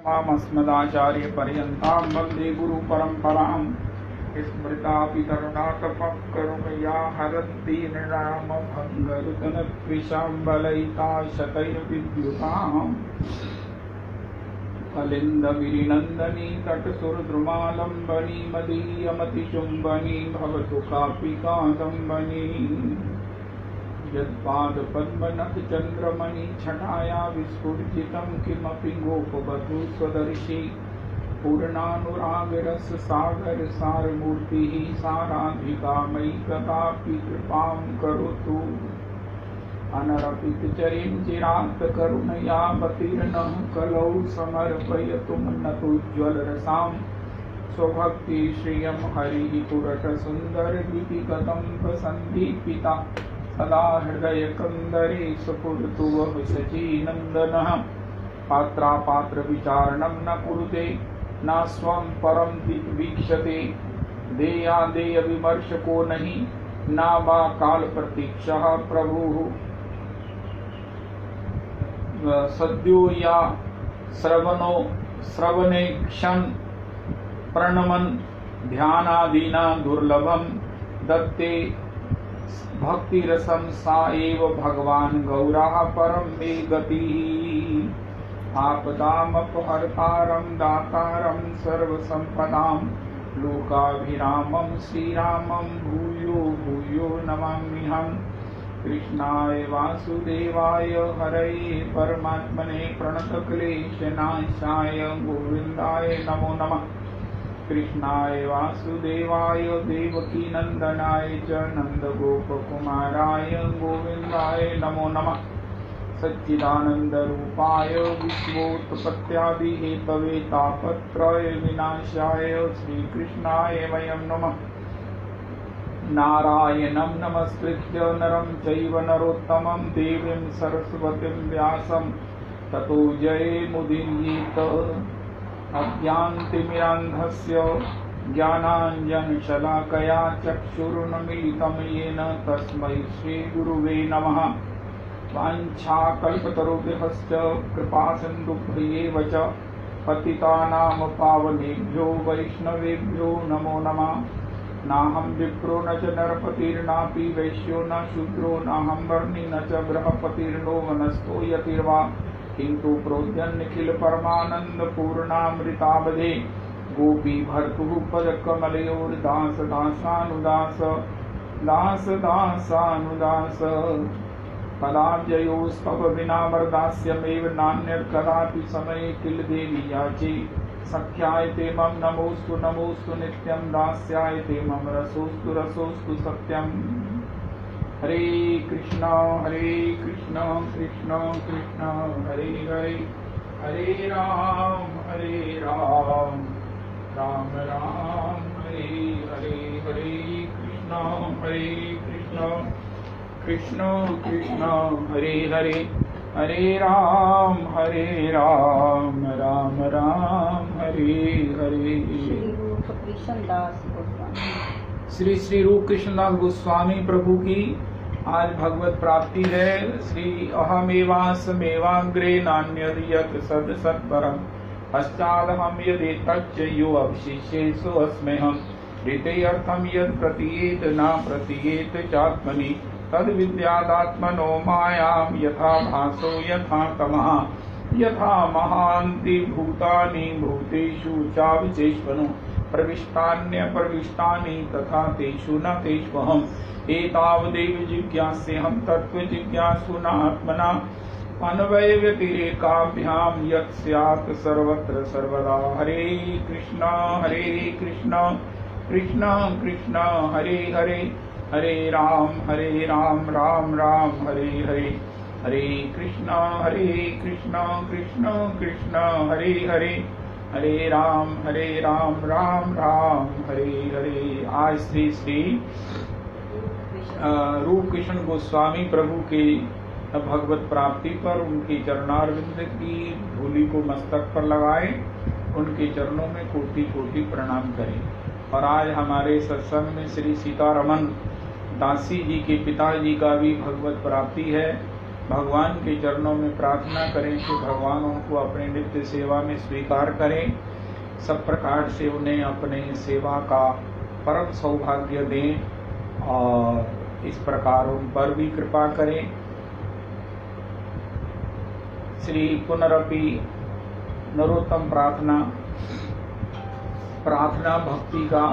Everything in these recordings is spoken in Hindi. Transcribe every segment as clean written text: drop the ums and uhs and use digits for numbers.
मामस्मदाचार्यपर्यन्तां वन्दे गुरुपरम्परां स्मृतापितरुणातपक्करुणया हरन्ति नृणामभङ्गरुतनत्विषां बलयिता शतैर्विद्युताम् कलिन्दगिरिनन्दनी तटसुरद्रुमालम्बनी मदीयमतिचुम्बनी भवतु कापि कादम्बनी यत्पादपद्मनखचन्द्रमणि छटाया विस्फुर्जितं किमपि गोपवधू स्वदर्शी पूर्णानुरागरससागर सारमूर्तिः साराधिका मयि कदापि कृपां करोतु अनरपितचरीं चिरात्करुणयावतीर्णः कलौ समर्पयतु नतोज्ज्वलरसां स्वभक्तिश्रियं हरिः पुरटसुन्दरलिपिकदम्बसन्दीपिता सदा हृदयकन्दरे स्फुरतु वः शचीनन्दनः पात्रापात्रविचारणं न कुरुते न स्वं परं वीक्षते देयादेयविमर्शको नहि न वा कालप्रतीक्षः प्रभुः सद्यो या श्रवणे क्षण प्रणमन ध्यानादीना दुर्लभम दत्ते भक्तिरसं सा एव भगवान् गौरः परं मे गतिः आपदामपहर्तारं दातारं सर्वसम्पदां लोकाभिरामं श्रीरामं भूयो भूयो नमाम्यहम् कृष्णाय वासुदेवाय हरये परमात्मने प्रणतक्लेशनाशाय गोविन्दाय नमो नमः कृष्णाय वासुदेवाय देवकीनन्दनाय च नन्दगोपकुमाराय गोविन्दाय नमो नमः सच्चिदानन्दरूपाय विश्वोत्पत्त्यादिहेतवे तापत्रय विनाशाय श्रीकृष्णाय वयं नमः नारायणं नमस्कृत्य नरं चैव नरोत्तमं देवीं सरस्वतीं व्यासं ततो जयमुदीरयेत् अज्ञानतिमिरान्धस्य ज्ञानाञ्जनशलाकया चक्षुरुन्मीलितं येन तस्मै श्रीगुरुवे नमः वाञ्छाकल्पतरुभ्यश्च कृपासिन्धुभ्येव च पतितानां पावनेभ्यो वैष्णवेभ्यो नमो नमः नाहं विप्रो न च नरपतिर्नापि वैश्यो न शूद्रो नाहं वर्णी न च बृहस्पतिर्नो वनस्थो यतिर्वा किन्तु प्रोद्यन्निखिल परमानंद पूर्णामृतावधे गोपी भर्तुः पदकमलयोर्दास दासानुदास दास दासानुदास पदाब्जयोस्तव विना वरदास्यमेव नान्यत्कदापि समये किल देवी याचे सख्याय ते मम नमोस्तु नमोस्तु नित्यं दास्याय ते मम रसोस्तु रसोस्तु सत्यम् हरे कृष्ण कृष्ण कृष्ण हरे हरे हरे राम राम राम हरे हरे हरे कृष्ण कृष्ण कृष्ण हरे हरे हरे राम राम राम हरे हरे। श्री रूप कृष्णदास गोस्वामी प्रभु की आज भगवत प्राप्ति है। श्री अहमेवास्मेवाग्रे नान्यद् सद सत्परम् पश्चादहं यदेतच्च यो अवशिष्येषु अस्म्यहम् ऋतेऽर्थं यत् प्रतीयेत न प्रतीयेत चात्मनि तद विद्यादात्मनो मायां यथा भासो यथा तमः यथा महान्ति भूतानि भूतेषु चाविचेष्वनो प्रविष्टान्यप्रविष्टानि तथा तेषु न तेष्वहम् एतावदेव जिज्ञास्यहं तत्त्वजिज्ञासुना आत्मना अन्वयव्यतिरेकाभ्यां यत् स्यात् सर्वत्र सर्वदा। हरे कृष्ण कृष्ण कृष्ण हरे हरे हरे राम राम राम हरे हरे हरे कृष्ण कृष्ण कृष्ण हरे हरे हरे राम राम राम हरे हरे। आज श्री रूप कृष्ण गोस्वामी प्रभु के भगवत प्राप्ति पर उनकी चरणारविंद की धूलि को मस्तक पर लगाए, उनके चरणों में कोटि कोटि प्रणाम करें। और आज हमारे सत्संग में श्री सीतारमन दासी जी के पिताजी का भी भगवत प्राप्ति है। भगवान के चरणों में प्रार्थना करें कि भगवान उनको अपने नित्य सेवा में स्वीकार करें, सब प्रकार से उन्हें अपने सेवा का परम सौभाग्य दें और इस प्रकार उन पर भी कृपा करें। श्री पुनरपि नरोत्तम प्रार्थना भक्ति का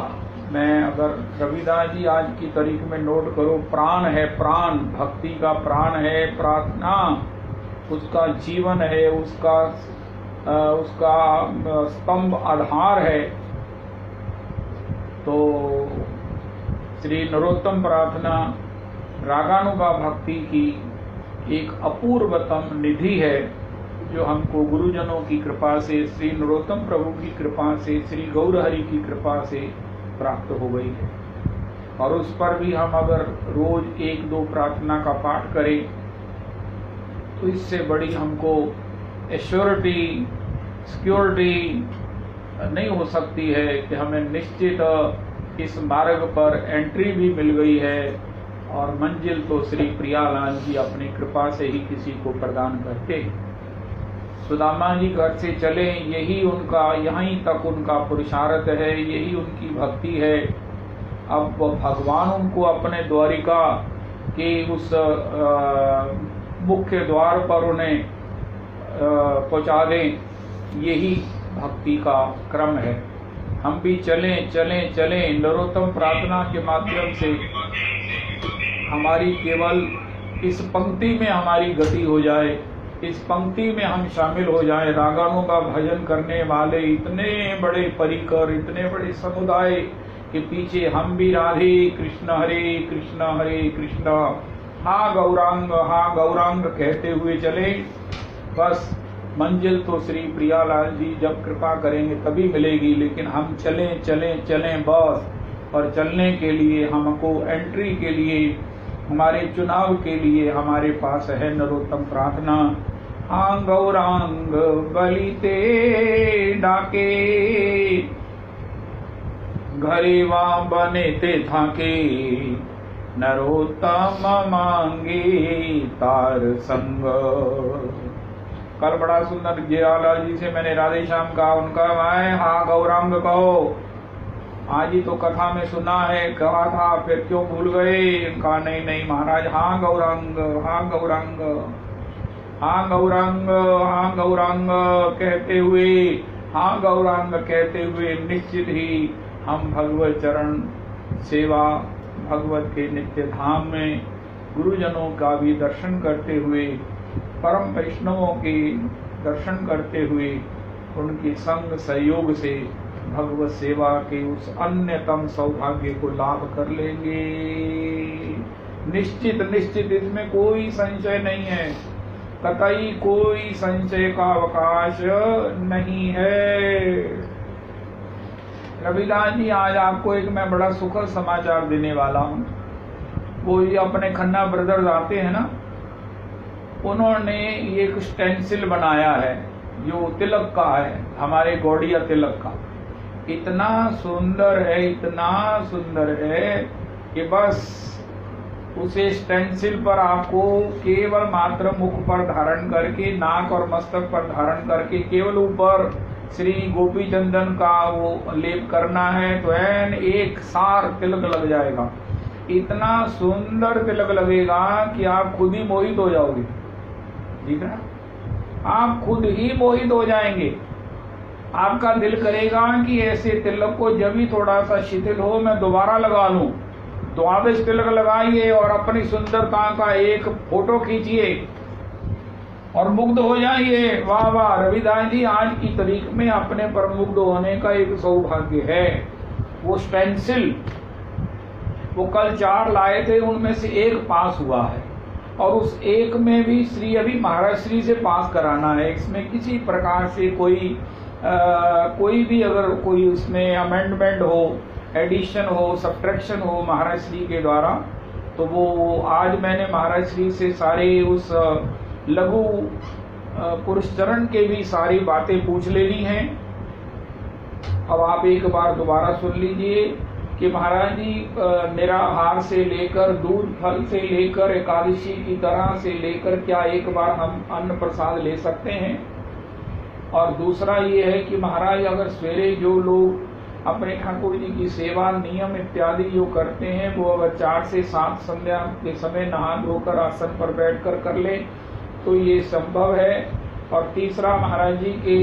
मैं अगर रविदास जी आज की तारीख में नोट करो, प्राण है, प्राण भक्ति का प्राण है प्रार्थना, उसका जीवन है, उसका स्तंभ आधार है। तो श्री नरोत्तम प्रार्थना रागानुगा भक्ति की एक अपूर्वतम निधि है, जो हमको गुरुजनों की कृपा से, श्री नरोत्तम प्रभु की कृपा से, श्री गौरहरि की कृपा से प्राप्त हो गई है। और उस पर भी हम अगर रोज 1-2 प्रार्थना का पाठ करें तो इससे बड़ी हमको एश्योरिटी, सिक्योरिटी नहीं हो सकती है कि हमें निश्चित इस मार्ग पर एंट्री भी मिल गई है और मंजिल तो श्री प्रियालाल जी अपनी कृपा से ही किसी को प्रदान करते हैं। सुदामा जी घर से चले, यही उनका, यहीं तक उनका पुरुषार्थ है, यही उनकी भक्ति है। अब भगवान उनको अपने द्वारिका के उस मुख्य द्वार पर उन्हें पहुंचा दें, यही भक्ति का क्रम है। हम भी चलें चलें चलें, नरोत्तम प्रार्थना के माध्यम से हमारी केवल इस पंक्ति में हमारी गति हो जाए, इस पंक्ति में हम शामिल हो जाएं। रागानों का भजन करने वाले इतने बड़े परिकर, इतने बड़े समुदाय के पीछे हम भी राधे कृष्ण हरे कृष्ण हा गौरांग कहते हुए चले। बस मंजिल तो श्री प्रियालाल जी जब कृपा करेंगे तभी मिलेगी, लेकिन हम चलें चलें चलें बस। और चलने के लिए, हमको एंट्री के लिए, हमारे चुनाव के लिए हमारे पास है नरोत्तम प्रार्थना। हाँ गौरांग बलिते डाके, घरेवा बने ते थाके, नरोत्तम मांगे तार संग। कल बड़ा सुंदर जियालाल जी से मैंने राधे श्याम कहा, उनका मैं हाँ गौरांग कहो। आज ही तो कथा में सुना है, कहा था, फिर क्यों भूल गए? कहा नहीं महाराज, हाँ गौरांग, हाँ गौरांग, हाँ गौरांग, हाँ गौरांग कहते हुए, हाँ गौरांग कहते हुए निश्चित ही हम भगवत चरण सेवा, भगवत के नित्य धाम में गुरुजनों का भी दर्शन करते हुए, परम वैष्णवों के दर्शन करते हुए, उनके संग सहयोग से भगवत सेवा के उस अन्यतम सौभाग्य को लाभ कर लेंगे। निश्चित निश्चित, इसमें कोई संशय नहीं है, कतई कोई संशय का अवकाश नहीं है। रविदास जी आज आपको एक मैं बड़ा सुखद समाचार देने वाला हूँ। वो ये अपने खन्ना ब्रदर्स आते हैं ना, उन्होंने एक स्टेंसिल बनाया है जो तिलक का है, हमारे गौड़िया तिलक का। इतना सुंदर है, इतना सुंदर है कि बस उसे स्टेंसिल पर आपको केवल मात्र मुख पर धारण करके, नाक और मस्तक पर धारण करके, केवल ऊपर श्री गोपी चंदन का वो लेप करना है, तो एन एक सार तिलक लग जाएगा। इतना सुंदर तिलक लगेगा कि आप खुद ही मोहित हो जाओगे। ठीक है, आप खुद ही मोहित हो जाएंगे। आपका दिल करेगा कि ऐसे तिलक को जब भी थोड़ा सा शिथिल हो मैं दोबारा लगा लूं। तो आप इस तिलक लगाइए और अपनी सुंदरता का एक फोटो खींचिए और मुग्ध हो जाइए। वाह वाह, रविदास जी आज की तारीख में अपने पर मुग्ध होने का एक सौभाग्य है। वो स्टेंसिल वो कल 4 लाए थे, उनमें से एक पास हुआ है और उस एक में भी श्री अभी महाराज श्री से पास कराना है। इसमें किसी प्रकार से कोई भी अगर कोई उसमें अमेंडमेंट हो, एडिशन हो, सब्ट्रैक्शन हो महाराज श्री के द्वारा, तो वो आज मैंने महाराज श्री से सारे उस लघु पुरुष चरण के भी सारी बातें पूछ लेनी हैं। अब आप एक बार दोबारा सुन लीजिए कि महाराज जी निराहार से लेकर दूध फल से लेकर एकादशी की तरह से लेकर क्या एक बार हम अन्न प्रसाद ले सकते हैं? और दूसरा ये है कि महाराज अगर सवेरे जो लोग अपने ठाकुर जी की सेवा नियम इत्यादि जो करते हैं वो अगर 4 से 7 संध्या के समय नहा धोकर आसन पर बैठकर कर ले तो ये संभव है। और तीसरा महाराज जी के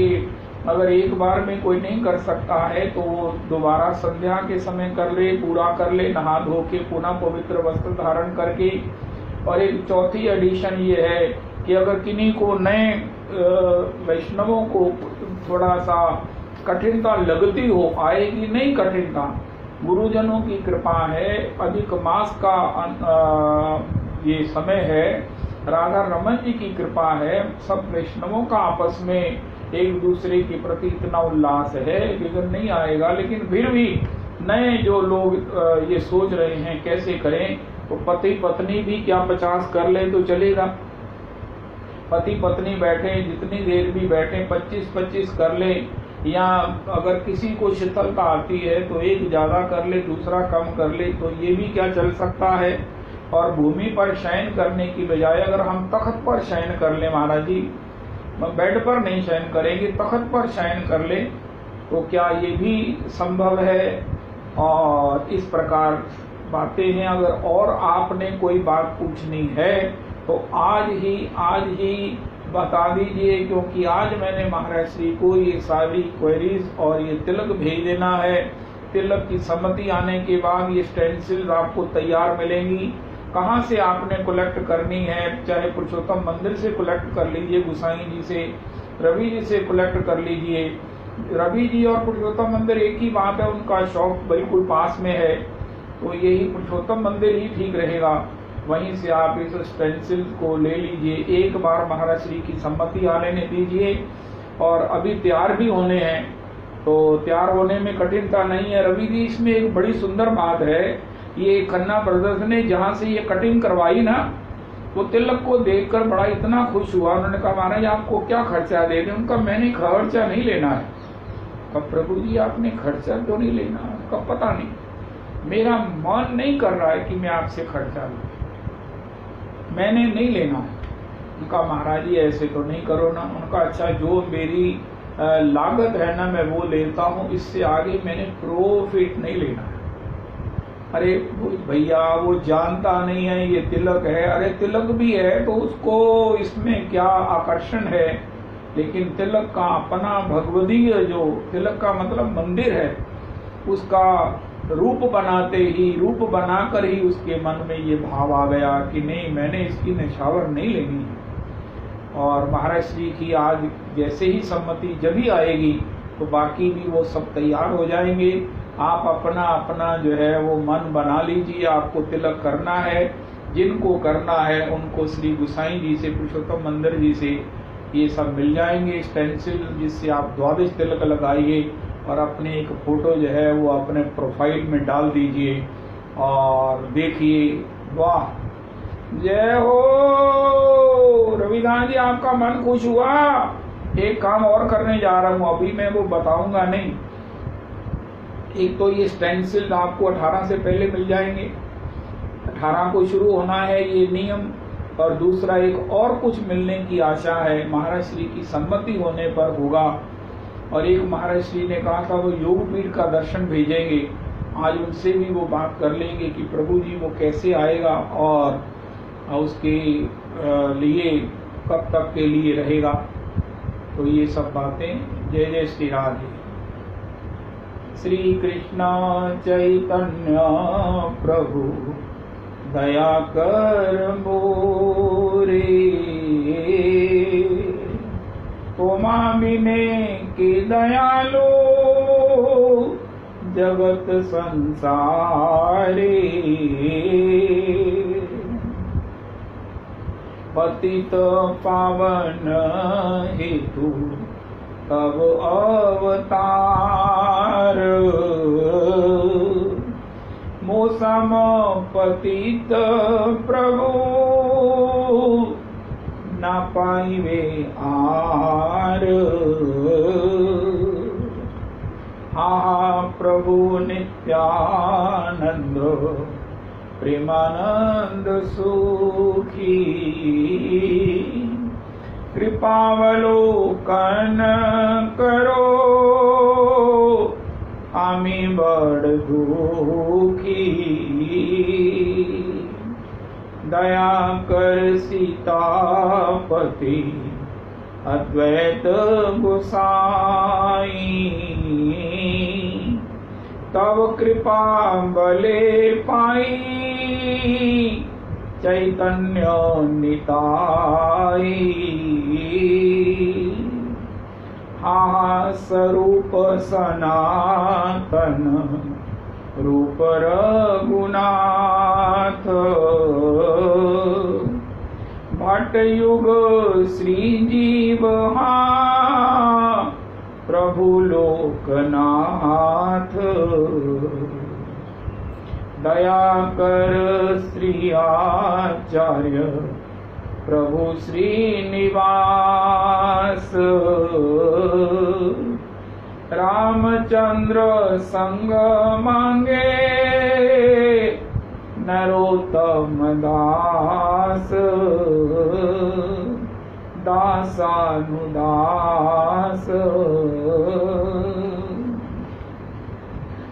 अगर एक बार में कोई नहीं कर सकता है तो वो दोबारा संध्या के समय कर ले, पूरा कर ले, नहा धो के पुनः पवित्र वस्त्र धारण करके। और एक चौथी एडिशन ये है कि अगर किन्हीं को नए वैष्णवों को थोड़ा सा कठिनता लगती हो, आएगी नहीं कठिनता, गुरुजनों की कृपा है, अधिक मास का ये समय है, राधा रमन जी की कृपा है, सब वैष्णवों का आपस में एक दूसरे के प्रति इतना उल्लास है, विघ्न नहीं आएगा। लेकिन फिर भी नए जो लोग ये सोच रहे हैं कैसे करें, तो पति पत्नी भी क्या 50 कर ले तो चलेगा, पति पत्नी बैठे जितनी देर भी बैठे 25-25 कर ले, या अगर किसी को शीतलता आती है तो एक ज्यादा कर ले दूसरा कम कर ले, तो ये भी क्या चल सकता है। और भूमि पर शयन करने की बजाय अगर हम तख्त पर शयन कर ले, महाराज जी बेड पर नहीं शयन करेंगे, तख्त पर शयन कर ले, तो क्या ये भी संभव है। और इस प्रकार बातें हैं। अगर और आपने कोई बात पूछनी है तो आज ही बता दीजिए, क्योंकि आज मैंने महाराज श्री को ये सारी क्वेरीज और ये तिलक भेज देना है। तिलक की सम्मति आने के बाद ये स्टेंसिल्स आपको तैयार मिलेंगी। कहाँ से आपने कलेक्ट करनी है, चाहे पुरुषोत्तम मंदिर से कलेक्ट कर लीजिए, गुसाई जी से, रवि जी से कलेक्ट कर लीजिए। रवि जी और पुरुषोत्तम मंदिर एक ही बात है, उनका शॉप बिल्कुल पास में है, तो यही पुरुषोत्तम मंदिर ही ठीक रहेगा। वहीं से आप इस स्टेंसिल को ले लीजिए। एक बार महाराज श्री की सम्मति आने दीजिए। और अभी तैयार भी होने हैं, तो तैयार होने में कठिनता नहीं है। रवि जी इसमें एक बड़ी सुंदर बात है, ये खन्ना ब्रदर्स ने जहाँ से ये कटिंग करवाई ना, वो तिलक को देखकर बड़ा इतना खुश हुआ। उन्होंने कहा महाराज आपको क्या खर्चा दे दें? उनका मैंने खर्चा नहीं लेना है। कब प्रभु जी आपने खर्चा तो नहीं लेना? उनका पता नहीं, मेरा मन नहीं कर रहा है कि मैं आपसे खर्चा लूं, मैंने नहीं लेना है। उनका महाराज जी ऐसे तो नहीं करो ना। उनका अच्छा जो मेरी लागत है ना मैं वो लेता हूँ, इससे आगे मैंने प्रॉफिट नहीं लेना है। अरे भैया वो जानता नहीं है ये तिलक है। अरे तिलक भी है तो उसको इसमें क्या आकर्षण है, लेकिन तिलक का अपना भगवदीय जो तिलक का मतलब मंदिर है, उसका रूप बनाते ही, रूप बनाकर ही उसके मन में ये भाव आ गया कि नहीं मैंने इसकी निछावर नहीं लेनी है। और महाराज श्री की आज जैसे ही सम्मति जब ही आएगी तो बाकी भी वो सब तैयार हो जाएंगे। आप अपना अपना जो है वो मन बना लीजिए, आपको तिलक करना है। जिनको करना है उनको श्री गुसाई जी से, पुरुषोत्तम मंदिर जी से ये सब मिल जाएंगे स्टेंसिल, जिससे आप 12 तिलक लगाइए और अपने एक फोटो जो है वो अपने प्रोफाइल में डाल दीजिए और देखिए। वाह, जय हो रविदास जी, आपका मन खुश हुआ। एक काम और करने जा रहा हूँ, अभी मैं वो बताऊंगा नहीं। एक तो ये स्टेंसिल आपको 18 से पहले मिल जाएंगे, 18 को शुरू होना है ये नियम। और दूसरा एक और कुछ मिलने की आशा है, महाराज श्री की सम्मति होने पर होगा। और एक महाराज श्री ने कहा था वो योगपीठ का दर्शन भेजेंगे, आज उनसे भी वो बात कर लेंगे कि प्रभु जी वो कैसे आएगा और उसके लिए कब तक के लिए रहेगा। तो ये सब बातें। जय जय श्री राधे। श्री कृष्ण चैतन्य प्रभु दया कर मोरे, तोमा बिने के दयालो जगत संसारे, पतित पावन हेतु तब अवतार, मौसम पतित प्रभु न पाइवे आर, प्रभु नित्यानंद प्रेमानंद सुखी कृपावलोकन करो आमी बड़ दुखी दया कर सीतापति अद्वैत गोसाई तब कृपा बले पाई चैतन्य निताई हा स्वरूप सनातन रूप रघुनाथ भट्ट युग श्री जीव प्रभु लोकनाथ दया कर श्री आचार्य प्रभु श्रीनिवास रामचंद्र संग मांगे नरोत्तम दास दासानुदास।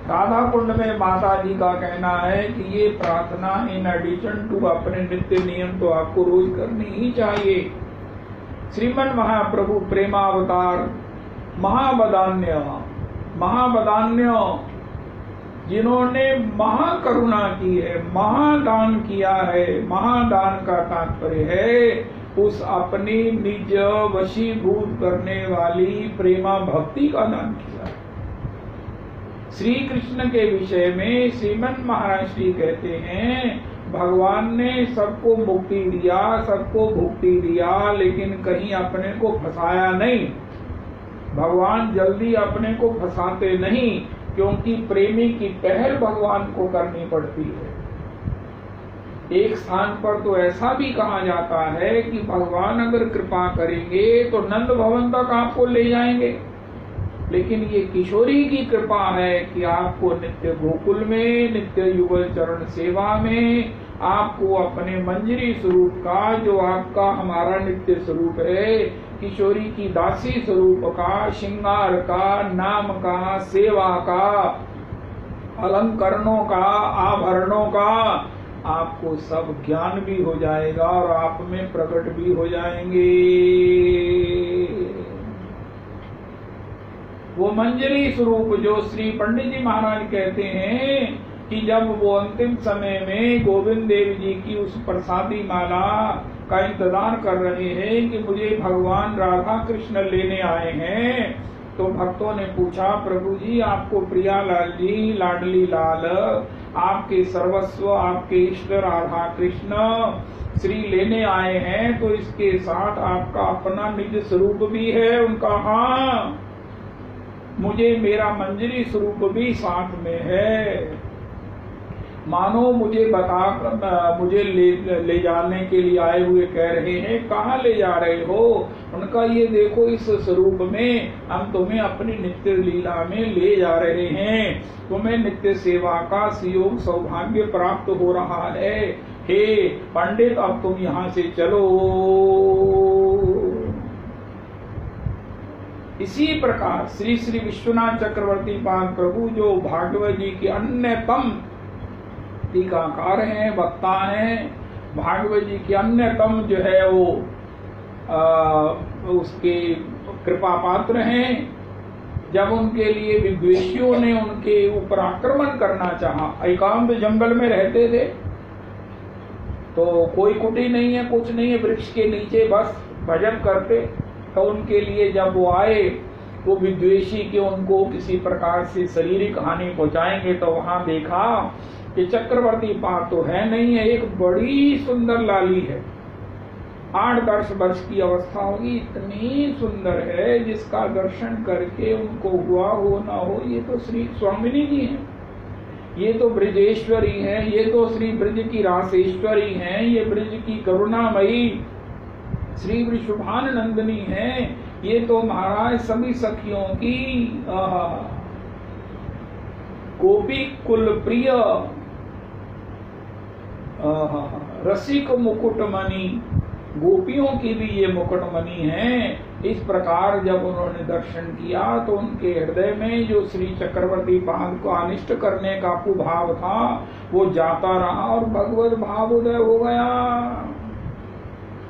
राधा कुंड में माता जी का कहना है कि ये प्रार्थना इन एडिशन टू अपने नित्य नियम तो आपको रोज करनी ही चाहिए। श्रीमन महाप्रभु प्रेमावतार महाबदान्य जिन्होंने महाकरुणा की है, महादान किया है। महादान का तात्पर्य है उस अपनी निज वशीभूत करने वाली प्रेमा भक्ति का दान किया है। श्री कृष्ण के विषय में श्रीमन महाराज श्री कहते हैं भगवान ने सबको मुक्ति दिया, सबको भुक्ति दिया, लेकिन कहीं अपने को फंसाया नहीं। भगवान जल्दी अपने को फंसाते नहीं, क्योंकि प्रेमी की पहल भगवान को करनी पड़ती है। एक स्थान पर तो ऐसा भी कहा जाता है कि भगवान अगर कृपा करेंगे तो नंद भवन तक आपको ले जाएंगे, लेकिन ये किशोरी की कृपा है कि आपको नित्य गोकुल में, नित्य युगल चरण सेवा में, आपको अपने मंजरी स्वरूप का, जो आपका हमारा नित्य स्वरूप है, किशोरी की दासी स्वरूप का, श्रृंगार का, नाम का, सेवा का, अलंकरणों का, आभरणों का, आपको सब ज्ञान भी हो जाएगा और आप में प्रकट भी हो जाएंगे। वो मंजरी स्वरूप जो श्री पंडित जी महाराज कहते हैं कि जब वो अंतिम समय में गोविंद देव जी की उस प्रसादी माला का इंतजार कर रहे हैं कि मुझे भगवान राधा कृष्ण लेने आए हैं, तो भक्तों ने पूछा प्रभु जी आपको प्रिया लाल जी, लाडली लाल, आपके सर्वस्व, आपके इष्ट राधा कृष्ण श्री लेने आए हैं, तो इसके साथ आपका अपना निज स्वरूप भी है। उनका हाँ, मुझे मेरा मंजरी स्वरूप भी साथ में है। मानो मुझे मुझे ले जाने के लिए आए हुए कह रहे हैं, कहाँ ले जा रहे हो? उनका ये देखो, इस स्वरूप में हम तुम्हें अपनी नित्य लीला में ले जा रहे हैं, तुम्हें नित्य सेवा का सुयोग सौभाग्य प्राप्त हो रहा है। हे पंडित, अब तुम यहाँ से चलो। इसी प्रकार श्री श्री विश्वनाथ चक्रवर्ती पाद प्रभु जो भागवत जी के अन्यतम टीकाकार हैं, वक्ता हैं, भागवत जी के अन्यतम जो है वो उसके कृपा पात्र हैं। जब उनके लिए विद्वेषियों ने उनके ऊपर आक्रमण करना चाहा, एकांत जंगल में रहते थे, तो कोई कुटी नहीं है, कुछ नहीं है, वृक्ष के नीचे बस भजन करते। तो उनके लिए जब वो आए, वो विद्वेषी के उनको किसी प्रकार से शारीरिक हानि पहुंचाएंगे, तो वहां देखा कि चक्रवर्ती पाद तो है नहीं है, एक बड़ी सुंदर लाली है, 8-10 वर्ष की अवस्था होगी, इतनी सुंदर है जिसका दर्शन करके उनको हुआ हो ना हो। ये तो श्री स्वामिनी जी हैं, ये तो ब्रजेश्वरी हैं, ये तो श्री ब्रज की रासेश्वरी हैं, ये ब्रज की करुणामयी श्री वृषभानंदिनी हैं, ये तो महाराज सभी सखियों की गोपी कुल प्रिय रसिक मुकुटमणि, गोपियों की भी ये मुकुटमणि है। इस प्रकार जब उन्होंने दर्शन किया तो उनके हृदय में जो श्री चक्रवर्ती पाद को अनिष्ट करने का कुभाव था वो जाता रहा और भगवत भाव उदय हो गया।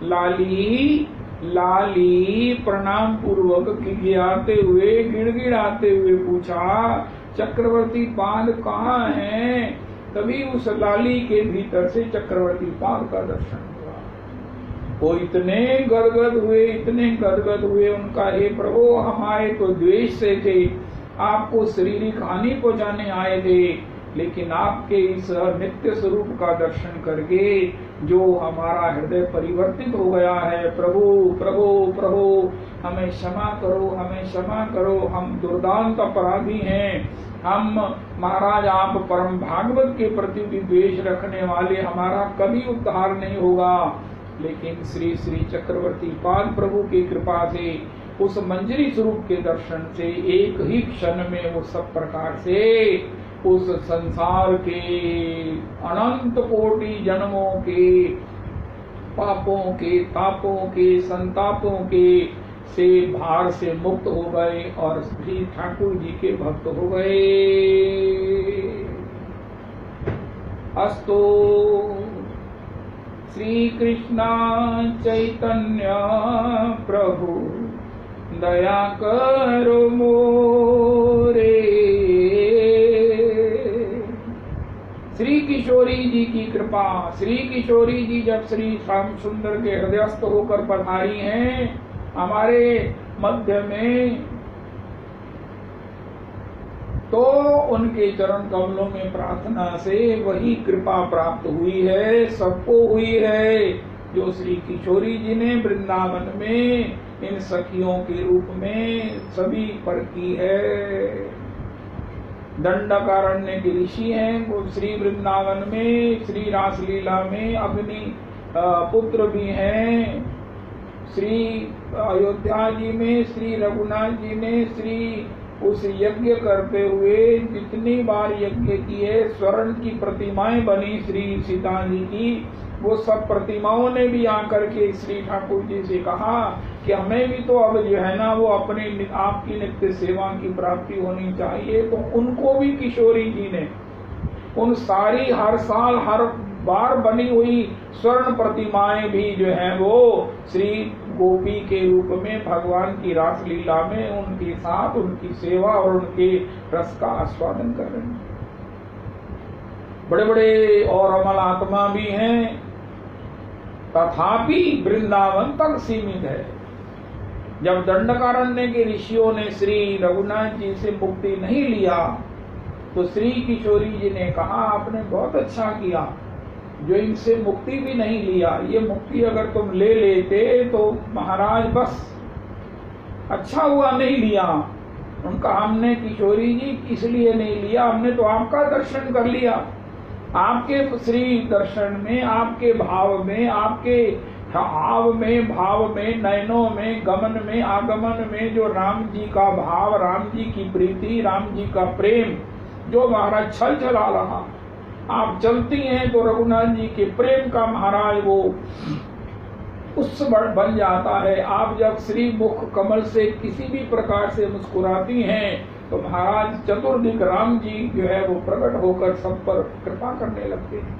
लाली लाली प्रणाम पूर्वक गिड़गिड़ाते हुए पूछा, चक्रवर्ती पाद कहाँ है? तभी उस लाली के भीतर से चक्रवर्ती पाद का दर्शन हुआ। वो इतने गदगद हुए उनका, हे प्रभु हमारे तो द्वेष से थे, आपको शारीरिक हानि पहुंचाने आए थे, लेकिन आपके इस नित्य स्वरूप का दर्शन करके जो हमारा हृदय परिवर्तित हो गया है, प्रभु प्रभु प्रभु हमें क्षमा करो, हम दुर्दांत अपराधी हैं। हम महाराज आप परम भागवत के प्रति भी द्वेष रखने वाले, हमारा कभी उद्धार नहीं होगा। लेकिन श्री श्री चक्रवर्ती पाद प्रभु की कृपा से, उस मंजरी स्वरूप के दर्शन से एक ही क्षण में वो सब प्रकार से उस संसार के अनंत कोटि जन्मों के पापों के, तापों के, संतापों के से भार से मुक्त हो गए और श्री ठाकुर जी के भक्त हो गए। अस्तु श्री कृष्ण चैतन्य प्रभु दया करो मोरे। श्री किशोरी जी की कृपा, श्री किशोरी जी जब श्री श्याम सुंदर के हृदयस्थ होकर पधारी हैं हमारे मध्य में, तो उनके चरण कमलों में प्रार्थना से वही कृपा प्राप्त हुई है, सबको हुई है जो श्री किशोरी जी ने वृंदावन में इन सखियों के रूप में सभी पर की है। दंडकारण्य के ऋषि हैं, वो श्री वृंदावन में श्री रासलीला में अग्नि पुत्र भी हैं। श्री अयोध्या जी में श्री रघुनाथ जी ने श्री उस यज्ञ करते हुए जितनी बार यज्ञ किए, स्वर्ण की प्रतिमाएं बनी श्री सीता जी की, वो सब प्रतिमाओं ने भी आकर के श्री ठाकुर जी से कहा कि हमें भी तो अब जो है ना वो अपने आपकी नित्य सेवा की प्राप्ति होनी चाहिए। तो उनको भी किशोरी जी ने उन सारी हर साल हर बार बनी हुई स्वर्ण प्रतिमाएं भी जो है वो श्री गोपी के रूप में भगवान की रासलीला में उनके साथ उनकी सेवा और उनके रस का आस्वादन कर रहे हैं। बड़े बड़े और अमल आत्मा भी हैं, तथापि वृंदावन तक सीमित है। जब दंडकारण्य के ऋषियों ने श्री रघुनाथ जी से मुक्ति नहीं लिया तो श्री किशोरी जी ने कहा आपने बहुत अच्छा किया जो इनसे मुक्ति भी नहीं लिया। ये मुक्ति अगर तुम ले लेते तो महाराज बस अच्छा हुआ नहीं लिया। उनका हमने किशोरी जी इसलिए नहीं लिया, हमने तो आपका दर्शन कर लिया। आपके श्री दर्शन में, आपके भाव में, आपके भाव में, भाव में, नयनों में, गमन में, आगमन में जो राम जी का भाव, राम जी की प्रीति, राम जी का प्रेम जो महाराज छल छला रहा। आप चलती हैं तो रघुनाथ जी के प्रेम का महाराज वो उस बन जाता है। आप जब श्री मुख कमल से किसी भी प्रकार से मुस्कुराती हैं तो महाराज चतुर्दिक राम जी जो है वो प्रकट होकर सब पर कृपा करने लगते हैं।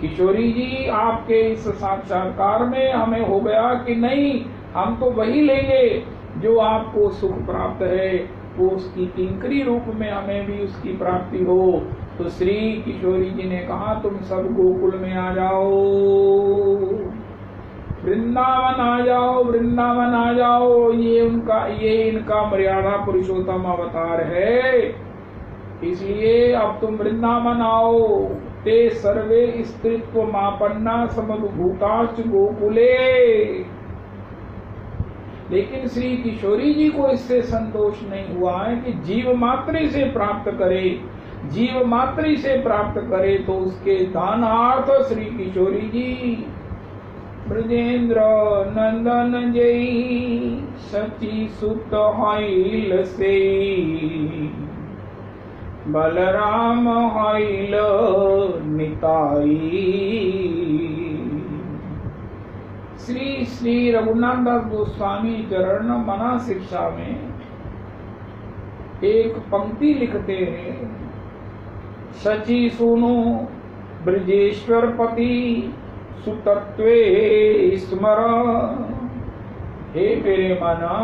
किशोरी जी आपके इस साक्षात्कार में हमें हो गया कि नहीं, हम तो वही लेंगे जो आपको सुख प्राप्त है, वो उसकी किंकरी रूप में हमें भी उसकी प्राप्ति हो। तो श्री किशोरी जी ने कहा तुम सब गोकुल में आ जाओ, वृंदावन आ जाओ, वृंदावन आ जाओ। ये इनका मर्यादा पुरुषोत्तम अवतार है, इसलिए अब तुम वृंदावन आओ। ते सर्वे स्त्रीत्व मापन्ना समभूताश्च गोकुले। लेकिन श्री किशोरी जी को इससे संतोष नहीं हुआ है कि जीव मात्र से प्राप्त करे, जीव मात्र से प्राप्त करे। तो उसके दानार्थ श्री किशोरी जी ब्रजेंद्र नंदन जय सची सुत हाइल से बलराम हाइल निताई। श्री श्री रघुनाथ दास गोस्वामी चरण मना शिक्षा में एक पंक्ति लिखते हैं, सची सुनो ब्रजेश्वर पति सुतत्वे स्मर। हे मेरे मना,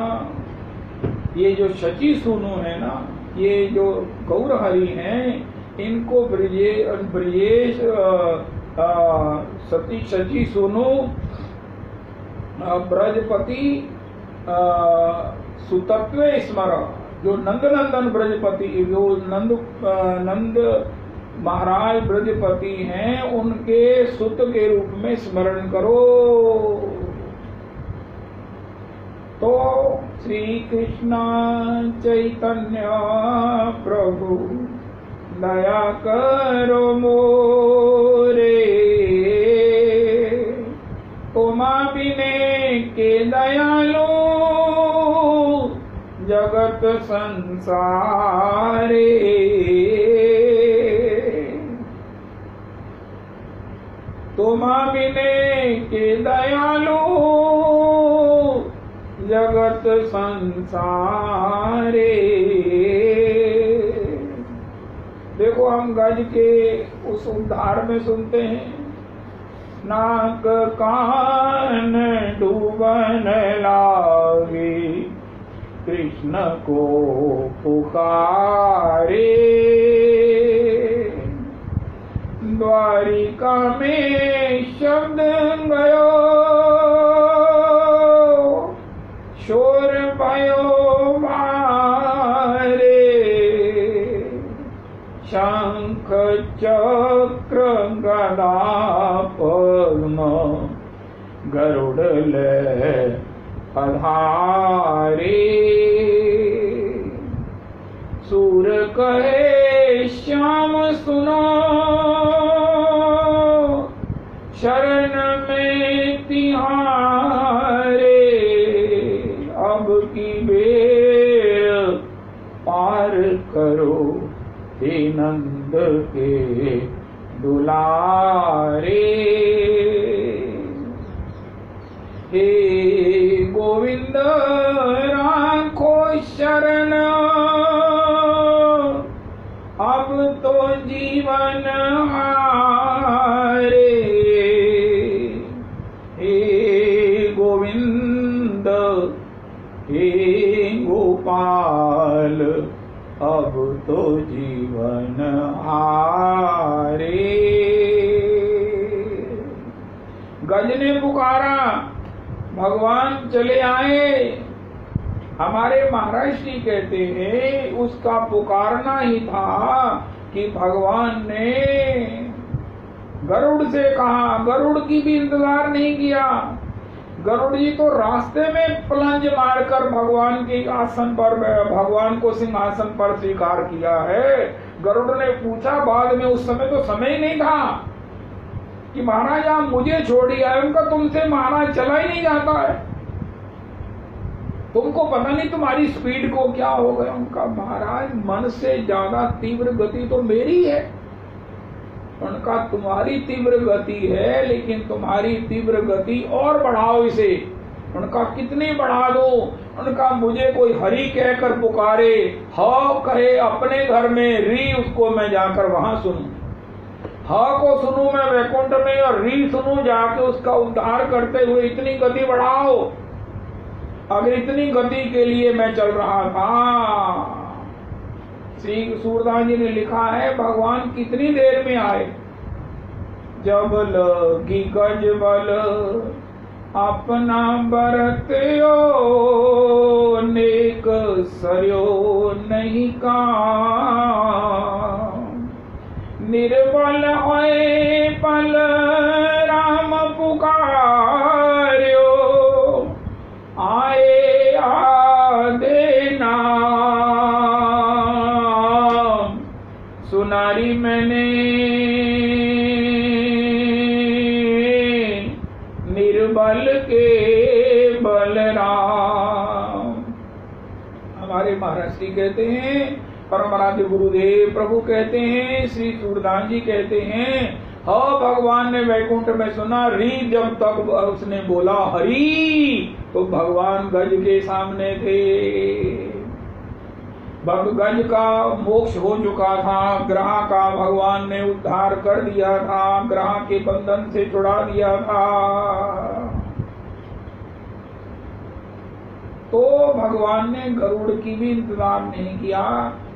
ये जो शची सुनो है ना, ये जो गौर हरि हैं, इनको ब्रजेश सती शची सुनो ब्रजपति सुतत्वे स्मर। जो नंदनंदन ब्रजपति, जो नंद महाराज ब्रजपति हैं, उनके सुत के रूप में स्मरण करो। तो श्री कृष्ण चैतन्य प्रभु दया करो मोरे, तुमा बिने के दयालु जगत संसारे। तुमा बिने के दयालु जगत संसारे। देखो, हम गज के उस उद्धार में सुनते हैं, नाक कान डूबन लागे कृष्ण को पुकारे। द्वारिका में शब्द गयो शोर भयो मारे। शंख चक्र गदा पद्म गरुड़ ले पधारे। सूर कहे श्याम सुनो शरण में तिहारे। अब की बेर पार करो हे नंद के दुलारे। हे गोविंद राखो शरण, अब तो जीवन हारे। हे गोविंद हे गोपाल, अब तो जीवन हारे। गज ने पुकारा, भगवान चले आए। हमारे महाराज जी कहते हैं, उसका पुकारना ही था कि भगवान ने गरुड़ से कहा। गरुड़ की भी इंतजार नहीं किया। गरुड़ जी तो रास्ते में प्लंज मारकर भगवान के आसन पर, भगवान को सिंहासन पर स्वीकार किया है। गरुड़ ने पूछा बाद में, उस समय तो समय ही नहीं था कि महाराज आप मुझे छोड़िए। उनका तुमसे महाराज चला ही नहीं जाता है, तुमको पता नहीं तुम्हारी स्पीड को क्या हो गया। उनका महाराज मन से ज्यादा तीव्र गति तो मेरी है। उनका तुम्हारी तीव्र गति है, लेकिन तुम्हारी तीव्र गति और बढ़ाओ इसे। उनका कितनी बढ़ा दो। उनका मुझे कोई हरि कहकर पुकारे, ह कहे अपने घर में, री उसको मैं जाकर वहां सुनूं। ह को सुनूं मैं वैकुंठ में, और री सुनूं जाके उसका उद्धार करते हुए। इतनी गति बढ़ाओ। अगर इतनी गति के लिए मैं चल रहा था। श्री सूरदास जी ने लिखा है, भगवान कितनी देर में आए। जब लगी गज बल अपना बरत्यो, नेक सरयो नहीं काम। निर्बल होए पल राम पुकार्यो, आए आदे नाम। सुनारी मैंने निर्बल के बलराम। हमारे महाराज जी कहते हैं, परमराध्य गुरुदेव प्रभु कहते हैं, श्री सूरदास जी कहते हैं, हाँ भगवान ने वैकुंठ में सुना री, जब तक उसने बोला हरि तो भगवान गज के सामने थे। गज का मोक्ष हो चुका था, ग्रह का भगवान ने उद्धार कर दिया था, ग्रह के बंधन से छुड़ा दिया था। तो भगवान ने गरुड़ की भी इंतजार नहीं किया,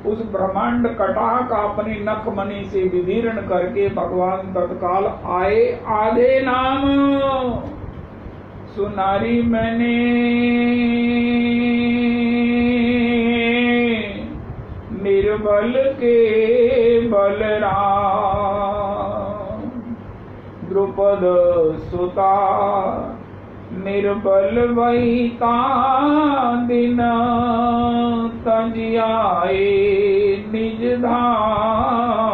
उस ब्रह्मांड कटाह का अपने नख मणि से विदीर्ण करके भगवान तत्काल आए। आधे नाम सुनारी मैंने निर्बल के बलराम, द्रुपद सुता निर्बल वहीता दिन तजियाए निज धाम।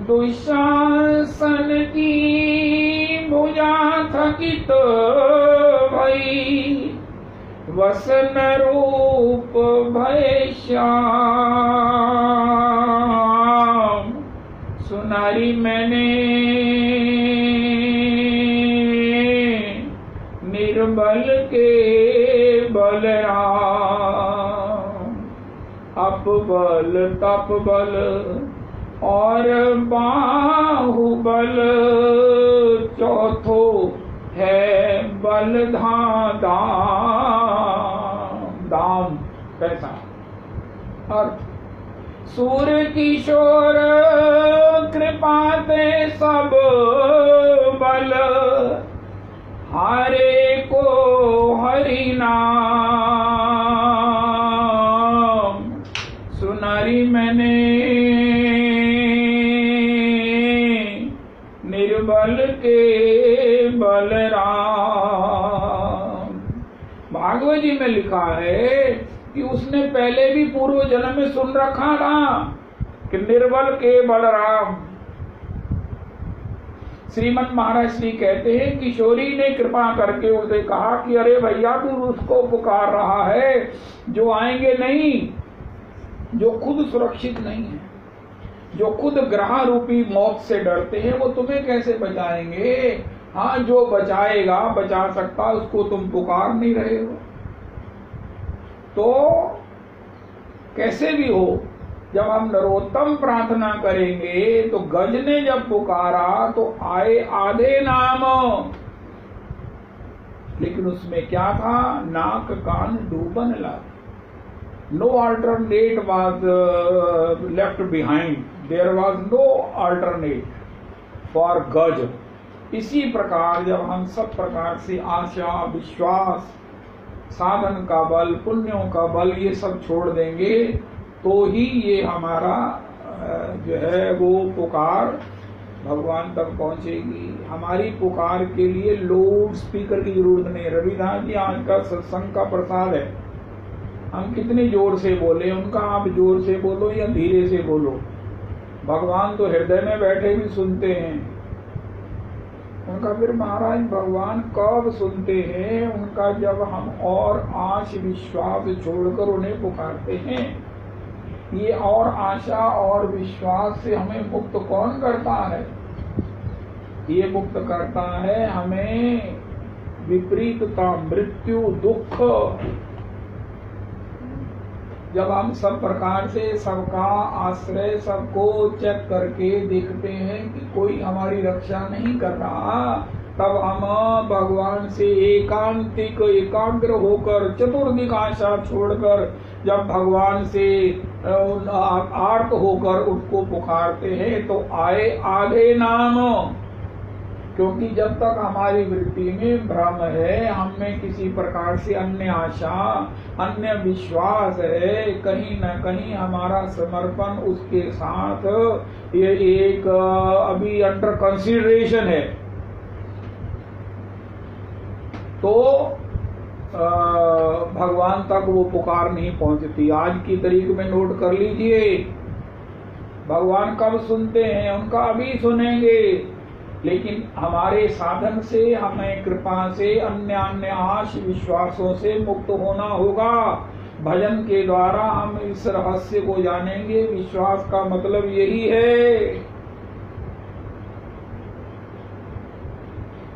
दुशासन की भुजा थकित भई, वसन रूप भय श्याम। सुनारी मैंने निर्बल के बलराम, अपबल तपबल और बाहुबल, चौथो है बल दाम। दाम कैसा अर्थ? सूर किशोर कृपा ते सब बल, हारे को हरि नाम। सुनारी मैंने निर्बल के बलराम। भागवत जी में लिखा है कि उसने पहले भी पूर्व जन्म में सुन रखा था कि निर्बल के बलराम। श्रीमन महाराज श्री कहते हैं, किशोरी ने कृपा करके उसे कहा कि अरे भैया तू उसको पुकार रहा है जो आएंगे नहीं, जो खुद सुरक्षित नहीं है, जो खुद ग्रह रूपी मौत से डरते हैं, वो तुम्हें कैसे बचाएंगे? हाँ, जो बचाएगा बचा सकता, उसको तुम पुकार नहीं रहे हो। तो कैसे भी हो, जब हम नरोत्तम प्रार्थना करेंगे तो गज ने जब पुकारा तो आए आधे नाम। लेकिन उसमें क्या था? नाक कान डूबन लगा। No alternate was left behind, there was no alternate for गज। इसी प्रकार जब हम सब प्रकार से आशा, विश्वास, साधन का बल, पुण्यों का बल, ये सब छोड़ देंगे तो ही ये हमारा जो है वो पुकार भगवान तक पहुंचेगी। हमारी पुकार के लिए लाउड स्पीकर की जरूरत नहीं। रविदास जी आज का सत्संग का प्रसाद है, हम कितने जोर से बोले उनका, आप जोर से बोलो या धीरे से बोलो, भगवान तो हृदय में बैठे भी सुनते हैं उनका। फिर महाराज भगवान कब सुनते हैं उनका? जब हम और आश विश्वास छोड़कर उन्हें पुकारते हैं। ये और आशा और विश्वास से हमें मुक्त कौन करता है? ये मुक्त करता है हमें विपरीतता, मृत्यु, दुख। जब हम सब प्रकार से सबका आश्रय, सबको चेक करके देखते हैं कि कोई हमारी रक्षा नहीं कर रहा, तब हम भगवान से एकांतिक एकाग्र होकर, चतुर्दिक आशा छोड़कर जब भगवान से आर्त होकर उसको पुकारते हैं तो आए आधे नाम। क्योंकि जब तक हमारी वृत्ति में भ्रम है, हमें किसी प्रकार से अन्य आशा, अन्य विश्वास है, कहीं न कहीं हमारा समर्पण उसके साथ ये एक अभी अंडर कंसीडरेशन है, तो भगवान तक वो पुकार नहीं पहुंचती। आज की तारीख में नोट कर लीजिए, भगवान कब सुनते हैं? उनका अभी सुनेंगे, लेकिन हमारे साधन से, हमें कृपा से अन्य अन्य आश विश्वासों से मुक्त होना होगा। भजन के द्वारा हम इस रहस्य को जानेंगे। विश्वास का मतलब यही है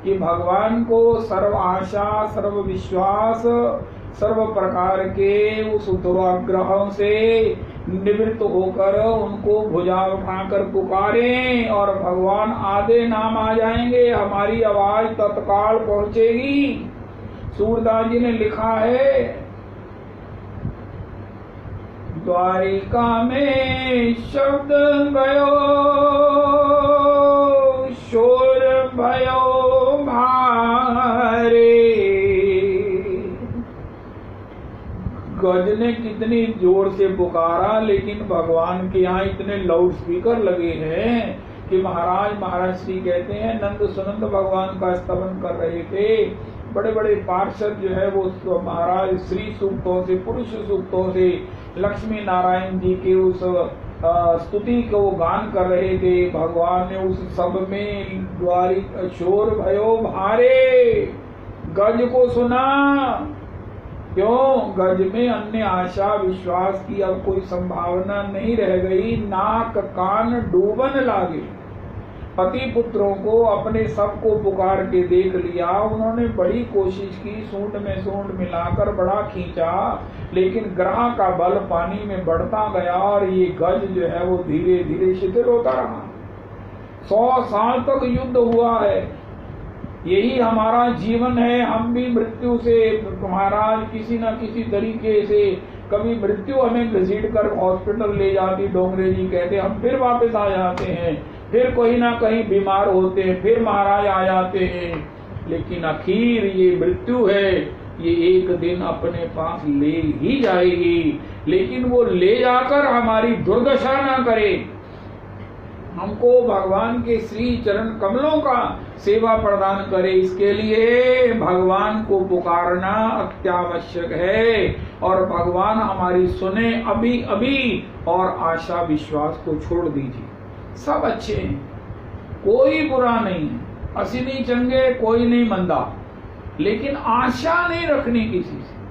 कि भगवान को सर्व आशा, सर्व विश्वास, सर्व प्रकार के उस दुराग्रहों से निवृत्त होकर उनको भुजा उठाकर पुकारें और भगवान आधे नाम आ जाएंगे, हमारी आवाज तत्काल पहुंचेगी। सूरदास जी ने लिखा है, द्वारिका में शब्द भयो, शोर भयो भारे। गज ने कितनी जोर से पुकारा, लेकिन भगवान के यहाँ इतने लाउड स्पीकर लगे हैं कि महाराज श्री कहते हैं, नंद सुनंद भगवान का स्तवन कर रहे थे। बड़े बड़े पार्षद जो है वो महाराज श्री सूक्तों से, पुरुष सूक्तों से लक्ष्मी नारायण जी के उस स्तुति को गान कर रहे थे। भगवान ने उस सब में द्वारिका शोर भयो भारे, गज को सुना। क्यों? गज में अन्य आशा विश्वास की अब कोई संभावना नहीं रह गई। नाक कान डूबन लागे। पति पुत्रों को अपने सबको पुकार के देख लिया। उन्होंने बड़ी कोशिश की, सूंड में सूंड मिलाकर बड़ा खींचा, लेकिन ग्रह का बल पानी में बढ़ता गया और ये गज जो है वो धीरे धीरे शिथिल होता रहा। 100 साल तक युद्ध हुआ है। यही हमारा जीवन है। हम भी मृत्यु से महाराज किसी न किसी तरीके से, कभी मृत्यु हमें घसीट कर हॉस्पिटल ले जाती, डोंगरे जी कहते, हम फिर वापस आ जाते हैं, फिर कहीं ना कहीं बीमार होते हैं, फिर महाराज आ जाते हैं। लेकिन आखिर ये मृत्यु है, ये एक दिन अपने पास ले ही जाएगी। लेकिन वो ले जाकर हमारी दुर्दशा ना करे। हमको भगवान के श्री चरण कमलों का सेवा प्रदान करे। इसके लिए भगवान को पुकारना अत्यावश्यक है और भगवान हमारी सुने अभी अभी। और आशा विश्वास को छोड़ दीजिए। सब अच्छे हैं, कोई बुरा नहीं है, असीनी चंगे कोई नहीं मंदा, लेकिन आशा नहीं रखनी किसी से।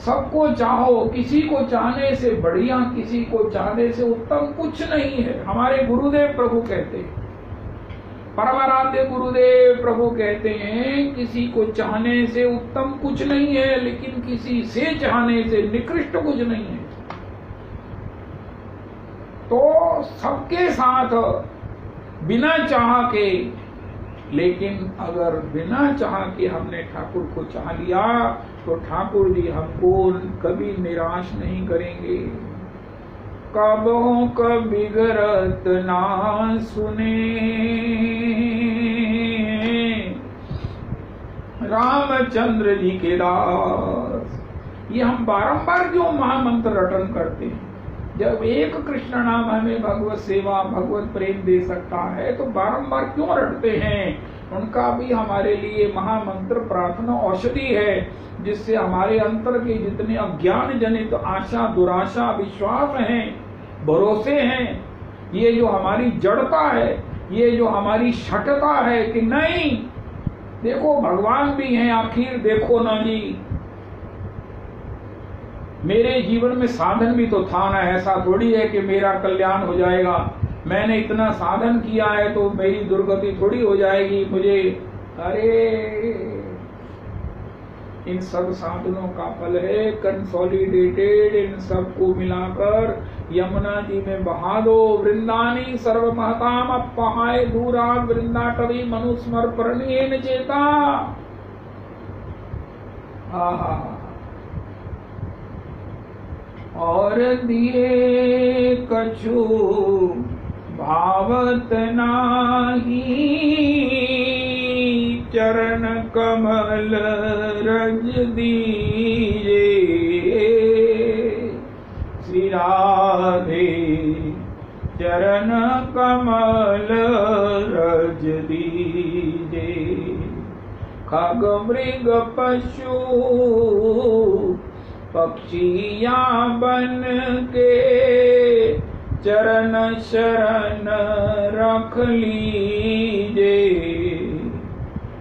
सबको चाहो, किसी को चाहने से बढ़िया, किसी को चाहने से उत्तम कुछ नहीं है। हमारे गुरुदेव प्रभु कहते हैं, परमाराध्य गुरुदेव प्रभु कहते हैं, किसी को चाहने से उत्तम कुछ नहीं है, लेकिन किसी से चाहने से निकृष्ट कुछ नहीं है। तो सबके साथ बिना चाह के, लेकिन अगर बिना चाह के हमने ठाकुर को चाह लिया तो ठाकुर जी हमको कभी निराश नहीं करेंगे। कबों कभी गरत ना सुने, रामचंद्र जी के दास। ये हम बारंबार क्यों महामंत्र रटन करते हैं? जब एक कृष्ण नाम हमें भगवत सेवा, भगवत प्रेम दे सकता है तो बारंबार क्यों रटते हैं? उनका भी हमारे लिए महामंत्र प्रार्थना औषधि है, जिससे हमारे अंतर के जितने अज्ञान जनित आशा, दुराशा, विश्वास हैं, भरोसे हैं, ये जो हमारी जड़ता है, ये जो हमारी शठता है कि नहीं देखो भगवान भी हैं, आखिर देखो ना जी, मेरे जीवन में साधन भी तो था ना। ऐसा थोड़ी है कि मेरा कल्याण हो जाएगा, मैंने इतना साधन किया है तो मेरी दुर्गति थोड़ी हो जाएगी मुझे। अरे इन सब साधनों का फल है कंसोलिडेटेड, इन सबको मिलाकर यमुना जी में बहा दो। वृंदानी सर्व महताम अपहाय दूरा, वृंदाटवी मनुस्मर प्रणयेन चेता। आहा। और दिए कछु भावत नाही, चरण कमल रज दीजे। श्री राधे चरण कमल रज दीजे। खग मृग पशु पक्षिया बन के, चरण शरण रख लीजे।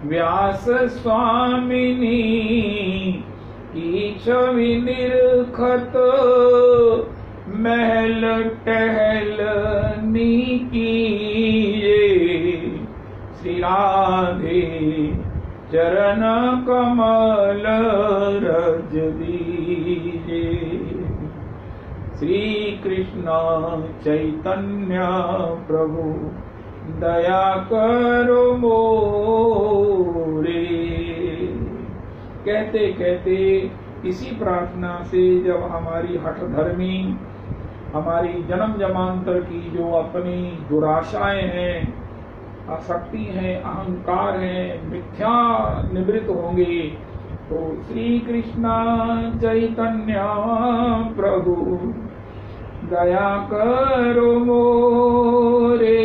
व्यास स्वामिनी की छवि निरखत महल टहलनी कीजे, श्री राधे चरण कमल रज दीजे। श्री कृष्ण चैतन्य प्रभु दया करो मोरे। कहते कहते इसी प्रार्थना से जब हमारी हठधर्मी, हमारी जन्म जन्मांतर की जो अपनी दुराशाएं हैं, आसक्ति है, अहंकार है, मिथ्या निवृत्त होंगे, तो श्री कृष्ण चैतन्य प्रभु दया करो मोरे।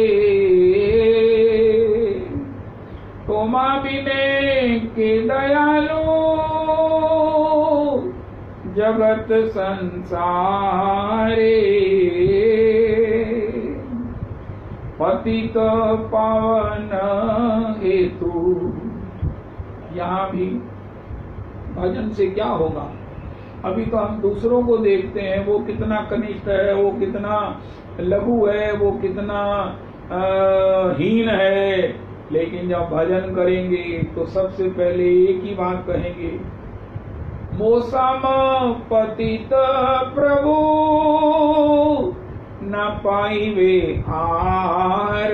तोमा बिने के दयालु जगत संसारे, पतित पावन हेतु। यहाँ भी भजन से क्या होगा? अभी तो हम दूसरों को देखते हैं, वो कितना कनिष्ठ है, वो कितना लघु है, वो कितना हीन है, लेकिन जब भजन करेंगे तो सबसे पहले एक ही बात कहेंगे, मोसम पतित प्रभु न पाइवे आर।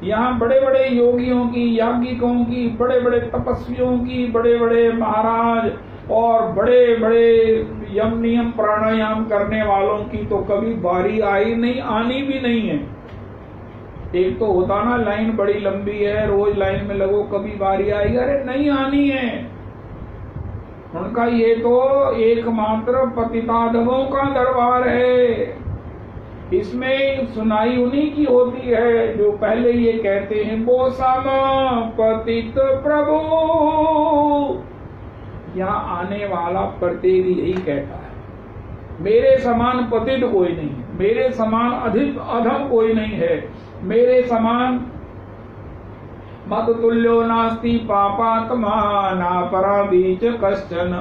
यहाँ बड़े बड़े योगियों की, याज्ञिकों की, बड़े बड़े तपस्वियों की, बड़े बड़े महाराज और बड़े बड़े यम नियम प्राणायाम करने वालों की तो कभी बारी आई नहीं, आनी भी नहीं है। एक तो होता ना, लाइन बड़ी लंबी है, रोज लाइन में लगो, कभी बारी आएगी, अरे नहीं आनी है। उनका ये तो एकमात्र पतिताधमों का दरबार है, इसमें सुनाई उन्हीं की होती है जो पहले ये कहते हैं, वो सम पतित प्रभु। यहाँ आने वाला प्रत्येक यही कहता है, मेरे समान पतित कोई नहीं है, मेरे समान अधिक अधम कोई नहीं है, मेरे समान मत तुल्यो नास्ति पापात्मा ना परा बीच कश्चन।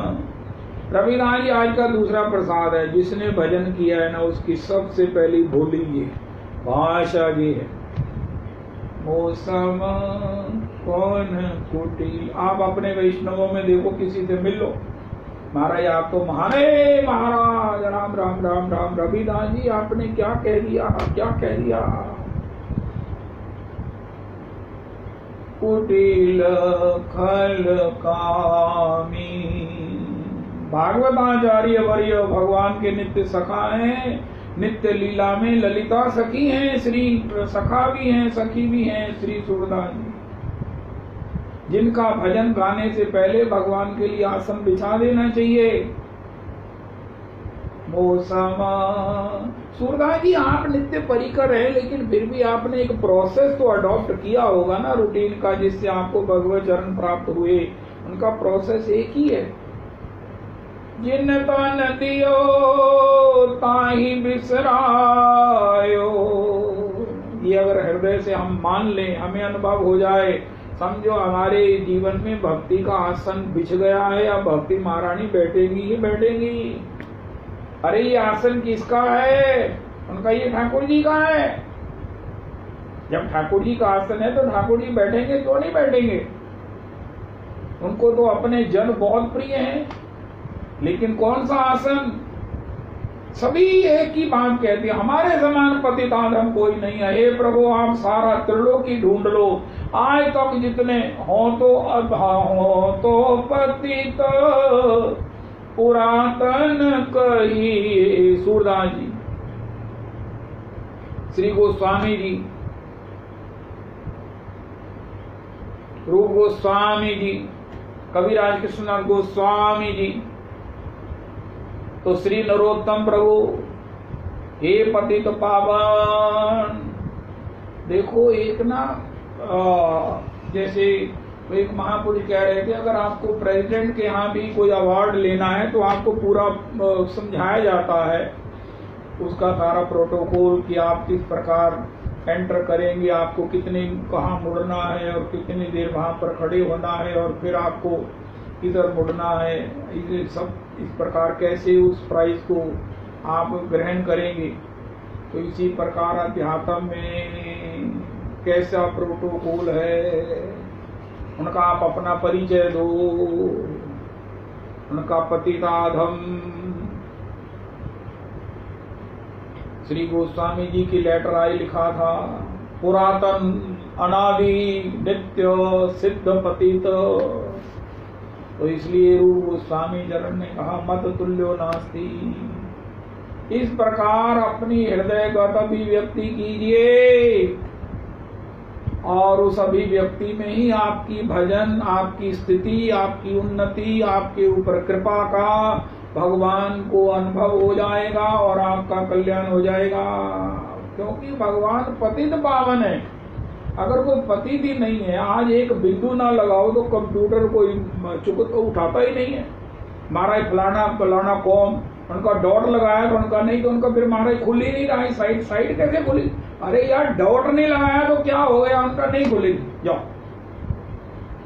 रविदास जी आज का दूसरा प्रसाद है, जिसने भजन किया है ना, उसकी सबसे पहली बोली ये भाषा ये है, मौसम कौन कुटिल। आप अपने वैष्णवों में देखो, किसी से मिल लो, महाराज आप तो महान है, महाराज राम राम राम राम, रविदास जी आपने क्या कह दिया, क्या कह दिया। कुटिल खल कामी। भागवताचार्य वर्य भगवान के नित्य सखा हैं, नित्य लीला में ललिता सखी हैं, श्री सखा भी हैं, सखी भी हैं श्री सूरदास जी, जिनका भजन गाने से पहले भगवान के लिए आसन बिछा देना चाहिए। मौसम सूरदास जी आप नित्य परिकर है, लेकिन फिर भी आपने एक प्रोसेस तो अडॉप्ट किया होगा ना रूटीन का, जिससे आपको भगवत चरण प्राप्त हुए। उनका प्रोसेस एक ही है, जिन तन दियो ताहि बिसरायो। ये अगर हृदय से हम मान लें, हमें अनुभव हो जाए, समझो हमारे जीवन में भक्ति का आसन बिछ गया है, या भक्ति महारानी बैठेंगी ही बैठेंगी। अरे ये आसन किसका है? उनका ये ठाकुर जी का है। जब ठाकुर जी का आसन है तो ठाकुर जी बैठेंगे, तो नहीं बैठेंगे। उनको तो अपने जन बहुत प्रिय हैं, लेकिन कौन सा आसन? सभी एक ही बात कहते हैं, हमारे समान पतिताधम कोई नहीं है। हे प्रभु आप सारा त्रिलोकी ढूंढ लो, आज तक जितने हो तो अधा हो तो पतित पुरातन कही। सूरदास जी, श्री गोस्वामी जी, रूप गोस्वामी जी, कविराज कृष्ण गोस्वामी जी, तो श्री नरोत्तम प्रभु, हे पतित पावन। देखो एक ना जैसे एक महापुरुष कह रहे थे, अगर आपको प्रेसिडेंट के यहाँ भी कोई अवार्ड लेना है तो आपको पूरा समझाया जाता है, उसका सारा प्रोटोकॉल कि आप किस प्रकार एंटर करेंगे, आपको कितने कहाँ मुड़ना है और कितनी देर वहां पर खड़े होना है, और फिर आपको इधर मुड़ना है, इसे सब इस प्रकार कैसे उस प्राइज को आप ग्रहण करेंगे। तो इसी प्रकार अध्यात्म में कैसा प्रोटोकॉल है, उनका आप अपना परिचय दो। उनका पतिताधम श्री गोस्वामी जी की लेटर आई, लिखा था पुरातन अनादि नित्य सिद्ध पतित। तो इसलिए रूप गोस्वामी चरण ने कहा मत तुल्यो नास्ति। इस प्रकार अपनी हृदयगत अभिव्यक्ति कीजिए और उस अभिव्यक्ति में ही आपकी भजन, आपकी स्थिति, आपकी उन्नति, आपके ऊपर कृपा का भगवान को अनुभव हो जाएगा और आपका कल्याण हो जाएगा। क्योंकि भगवान पतित पावन है। अगर कोई पतित ही नहीं है, आज एक बिंदु ना लगाओ तो कंप्यूटर कोई चुप तो उठाता ही नहीं है। महाराज फलाना कौन, उनका डॉट लगाया तो उनका नहीं, तो उनका फिर महाराज खुल ही नहीं रहा है साइड। साइड कैसे खुली? अरे यार डॉट नहीं लगाया तो क्या हो गया, उनका नहीं खुलेगी, जाओ।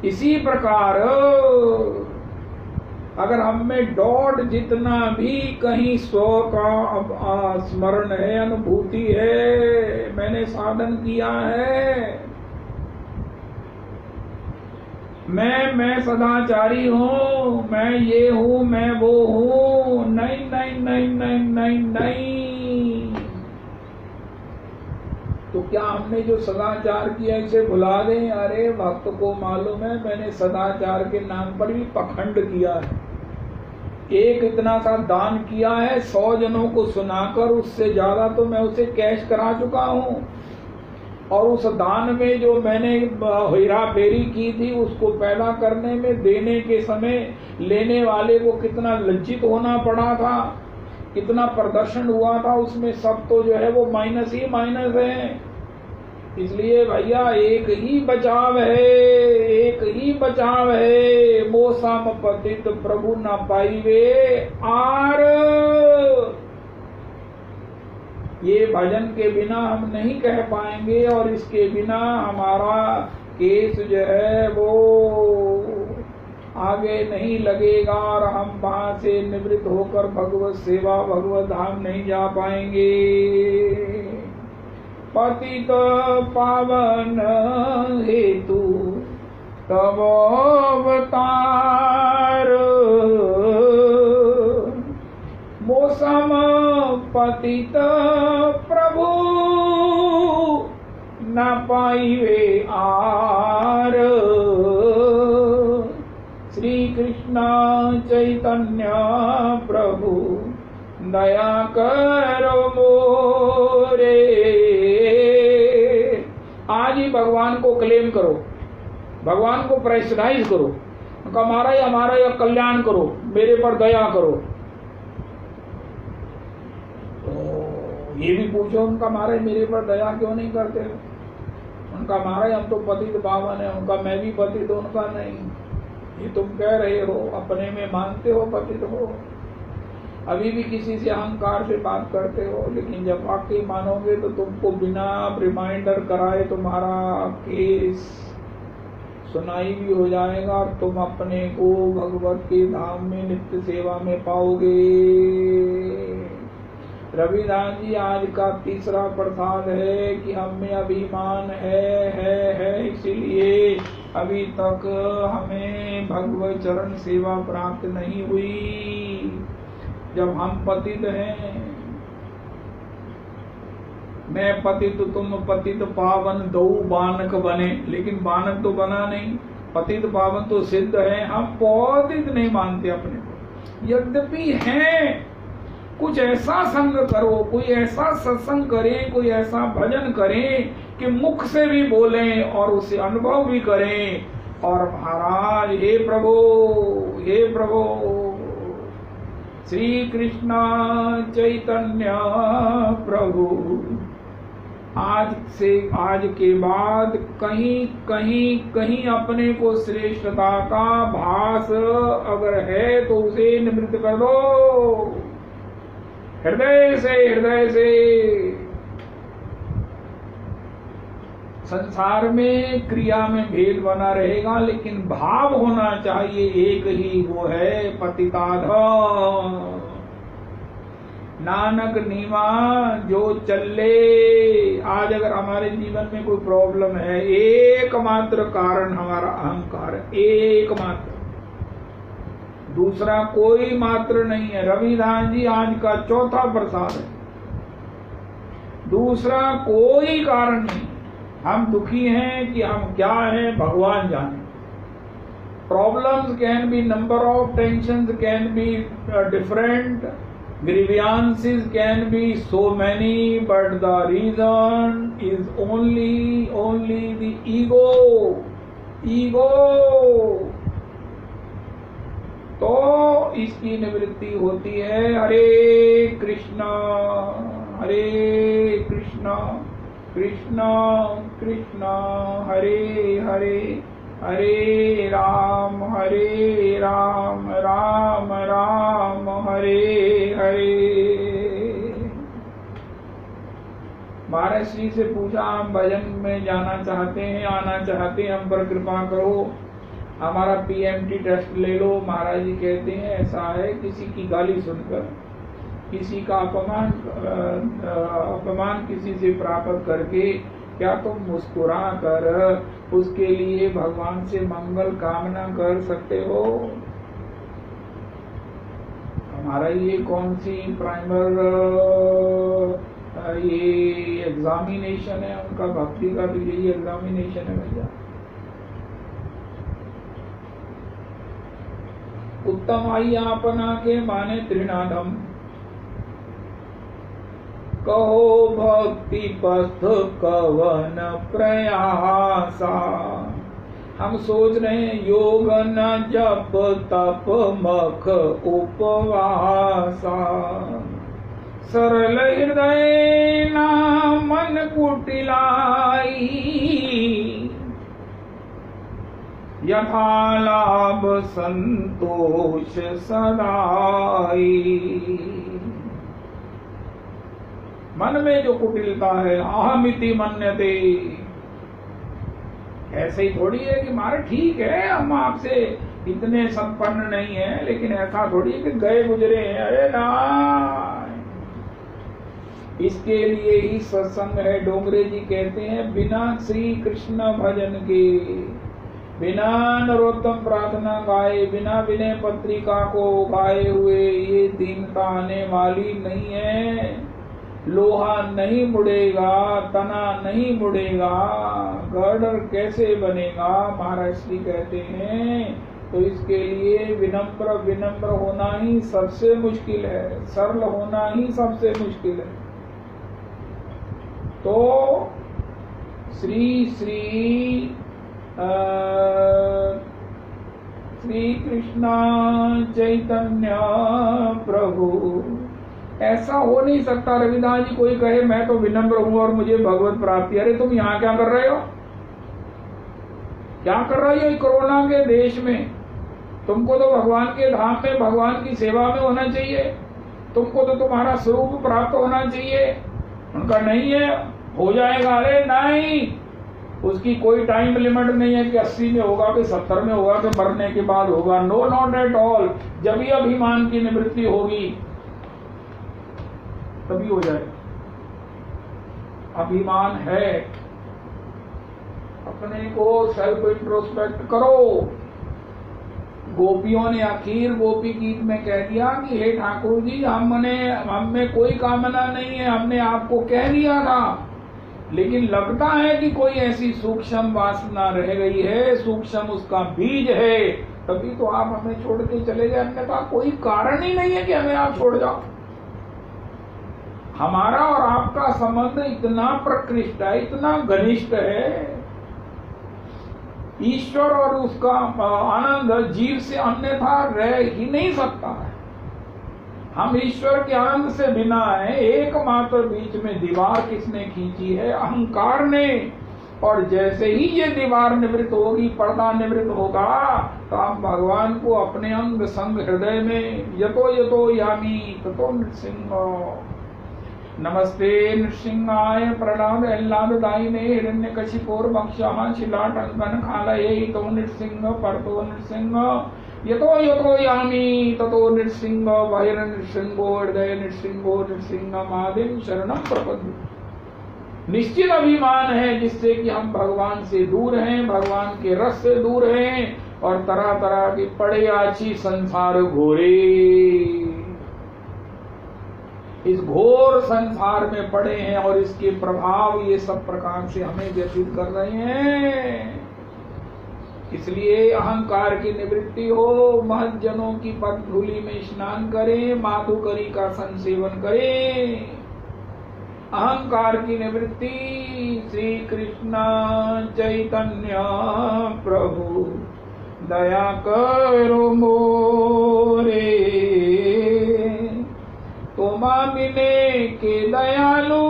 इसी प्रकार अगर हम में डॉट जितना भी कहीं स्व का स्मरण है, अनुभूति है, मैंने साधन किया है, मैं सदाचारी हूँ, मैं ये हूँ, मैं वो हूँ, नहीं नहीं नहीं नहीं नहीं नहीं। तो क्या हमने जो सदाचार किया इसे भुला दें? अरे भक्त को मालूम है मैंने सदाचार के नाम पर भी पखंड किया है। एक इतना सा दान किया है, 100 जनों को सुनाकर, उससे ज्यादा तो मैं उसे कैश करा चुका हूँ। और उस दान में जो मैंने हेरा फेरी की थी, उसको पैदा करने में, देने के समय लेने वाले को कितना लज्जित होना पड़ा था, कितना प्रदर्शन हुआ था, उसमें सब तो जो है वो माइनस ही माइनस है। इसलिए भैया एक ही बचाव है, एक ही बचाव है। मोसम पतित प्रभु न पाइवे आर। ये भजन के बिना हम नहीं कह पाएंगे और इसके बिना हमारा केस जो है वो आगे नहीं लगेगा और हम वहां से निवृत्त होकर भगवत सेवा, भगवत धाम नहीं जा पाएंगे। पतित पावन हेतु तब अवतार, मोसम पतित प्रभु न पाइवे आर। श्री कृष्ण चैतन्य प्रभु दया करो मोरे। आज ही भगवान को क्लेम करो, भगवान को प्रेस्टाइज करो, उनका हमारा या कल्याण करो, मेरे पर दया करो। तो ये भी पूछो उनका महाराज मेरे पर दया क्यों नहीं करते? उनका महाराज हम तो पतित पावन है, उनका मैं भी पतित, उनका नहीं। ये तुम कह रहे हो, अपने में मानते हो पतित हो, अभी भी किसी से अहंकार से बात करते हो, लेकिन जब वाकई मानोगे तो तुमको बिना रिमाइंडर कराए तुम्हारा केस सुनाई भी हो जाएगा और तुम अपने को भगवत के धाम में नित्य सेवा में पाओगे। रविदास जी आज का तीसरा प्रसाद है कि हम में अभिमान है, इसीलिए अभी तक हमें भगवत चरण सेवा प्राप्त नहीं हुई। जब हम पतित हैं, मैं पतित तुम पतित पावन दो बानक बने, लेकिन बानक तो बना नहीं, पतित पावन तो सिद्ध है। हम पतित नहीं मानते अपने को, यद्यपि हैं। कुछ ऐसा संग करो, कोई ऐसा सत्संग करें, कोई ऐसा भजन करें कि मुख से भी बोलें और उसे अनुभव भी करें। और महाराज हे प्रभु, हे प्रभु, श्री कृष्ण चैतन्य प्रभु, आज के बाद कहीं कहीं कहीं अपने को श्रेष्ठता का भास अगर है तो उसे निवृत्त कर दो हृदय से, हृदय से। संसार में क्रिया में भेद बना रहेगा, लेकिन भाव होना चाहिए एक ही, वो है पतिताधम। नानक नीमा जो चले। आज अगर हमारे जीवन में कोई प्रॉब्लम है, एकमात्र कारण हमारा अहंकार है, एकमात्र, दूसरा कोई मात्र नहीं है। रविदास जी आज का चौथा प्रसाद है, दूसरा कोई कारण नहीं। हम दुखी हैं कि हम क्या हैं भगवान जाने। Problems can be number of, tensions can be different, grievances can be so many, but the reason is only the ego। तो इसकी निवृत्ति होती है हरे कृष्णा कृष्णा कृष्णा हरे हरे, हरे राम राम राम हरे हरे। महाराज श्री से पूछा, हम भजन में जाना चाहते हैं, आना चाहते हैं, हम पर कृपा करो, हमारा PMT टेस्ट ले लो। महाराज जी कहते हैं ऐसा है, किसी की गाली सुनकर, किसी का अपमान किसी से प्राप्त करके क्या तुम मुस्कुरा कर उसके लिए भगवान से मंगल कामना कर सकते हो? हमारा ये कौन सी प्राइमर ये एग्जामिनेशन है, उनका भक्ति का भी यही एग्जामिनेशन है भैया। उत्तम आय्यापना के माने त्रिनादम, कहो भक्ति पथ कवन प्रयासा। हम सोच रहे हैं योग न जप तप मख उपवासा, सरल हृदय ना मन कुटिलाई, यथा लाभ संतोष सदाई। मन में जो कुटिलता है, अहमिति मन्यते, ऐसे ही थोड़ी है कि मारे ठीक है हम आपसे इतने संपन्न नहीं है, लेकिन ऐसा थोड़ी है कि गए गुजरे हैं। अरे ना, इसके लिए ही सत्संग है। डोंगरे जी कहते हैं, बिना श्री कृष्ण भजन के, बिना नरोत्तम प्रार्थना गाए, बिना विनय पत्रिका को गाए हुए ये दीनता आने वाली नहीं है। लोहा नहीं मुड़ेगा, तना नहीं मुड़ेगा, गर्डर कैसे बनेगा? महाराज श्री कहते हैं, तो इसके लिए विनम्र होना ही सबसे मुश्किल है, सरल होना ही सबसे मुश्किल है। तो श्री कृष्ण चैतन्य प्रभु, ऐसा हो नहीं सकता। रविदास जी कोई कहे मैं तो विनम्र हूं और मुझे भगवत प्राप्ति, अरे तुम यहाँ क्या कर रहे हो? क्या कर रहे हो कोरोना के देश में? तुमको तो भगवान के धाम में भगवान की सेवा में होना चाहिए, तुमको तो तुम्हारा स्वरूप प्राप्त होना चाहिए। उनका नहीं है, हो जाएगा। अरे नहीं, उसकी कोई टाइम लिमिट नहीं है कि 80 में होगा कि 70 में होगा कि मरने के बाद होगा। No, not at all. जब भी अभिमान की निवृत्ति होगी तभी हो जाएगा। अभिमान है, अपने को सेल्फ इंट्रोस्पेक्ट करो। गोपियों ने आखिर गोपी गीत में कह दिया कि हे ठाकुर जी, हमें कोई कामना नहीं है, हमने आपको कह दिया था, लेकिन लगता है कि कोई ऐसी सूक्ष्म वासना रह गई है, सूक्ष्म उसका बीज है, तभी तो आप हमें छोड़ के चले गए। अन्यथा कोई कारण ही नहीं है कि हमें आप छोड़ जाओ। हमारा और आपका संबंध इतना प्रकृष्ट है, इतना घनिष्ठ है। ईश्वर और उसका आनंद जीव से अन्यथा रह ही नहीं सकता है। हम ईश्वर के आनंद से बिना है। एकमात्र बीच में दीवार किसने खींची है? अहंकार ने। और जैसे ही ये दीवार निवृत्त होगी, पर्दा निवृत्त होगा, तो हम भगवान को अपने अंग संग हृदय में यतो यतो यामी ततो नृसिंह। नमस्ते नृसिंहाय प्रहलाद एल्लाददायिने हिरण्यकशिपोर्भक्षः शिलाटङ्कन खालयेतो नृसिंह परतो नृसिंह यतो यतो यामि ततो नृसिंह बहिर्नृसिंहो हृदय नृसिंहो नृसिंहमादिं शरणं प्रपद्ये। निश्चित अभिमान है जिससे कि हम भगवान से दूर हैं, भगवान के रस से दूर हैं और तरह तरह की पड़े आछी संसार घोरे, इस घोर संसार में पड़े हैं और इसके प्रभाव ये सब प्रकार से हमें व्यतीत कर रहे हैं। इसलिए अहंकार की निवृत्ति हो, महत जनों की पद धूलि में स्नान करें, माधुकरी का संसेवन करें। अहंकार की निवृत्ति श्री कृष्ण चैतन्य प्रभु दया करो मोरे, तुमा बिने के दयालु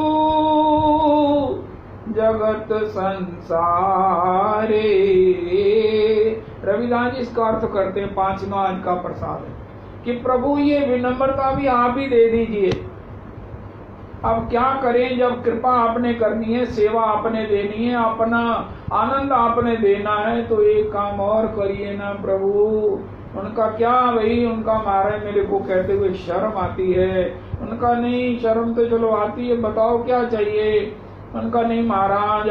जगत संसारे। रविदास जी इसका अर्थ करते हैं, 5वां आज का प्रसाद है कि प्रभु ये विनम्रता भी आप ही दे दीजिए। अब क्या करें, जब कृपा आपने करनी है, सेवा आपने देनी है, अपना आनंद आपने देना है, तो एक काम और करिए ना प्रभु। उनका क्या भाई, उनका महाराज मेरे को कहते हुए शर्म आती है। उनका नहीं, शर्म तो चलो आती है, बताओ क्या चाहिए। उनका नहीं महाराज,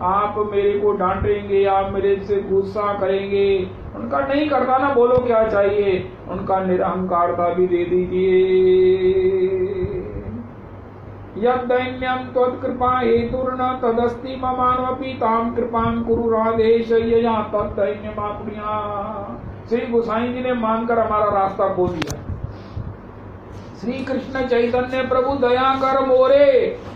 आप मेरे को डांटेंगे, आप मेरे से गुस्सा करेंगे। उनका नहीं करता ना, बोलो क्या चाहिए। उनका निरहंकारता भी दे दीजिए। यद दैन्यम त्वत्कृपा हेतुर्न तदस्ति ममान्वपि ताम कृपां कुरु राधेश यया तद दैन्यमापुण्या। श्री गोसाई जी ने मानकर हमारा रास्ता खोल दिया। श्री कृष्ण चैतन्य प्रभु दया कर मोरे,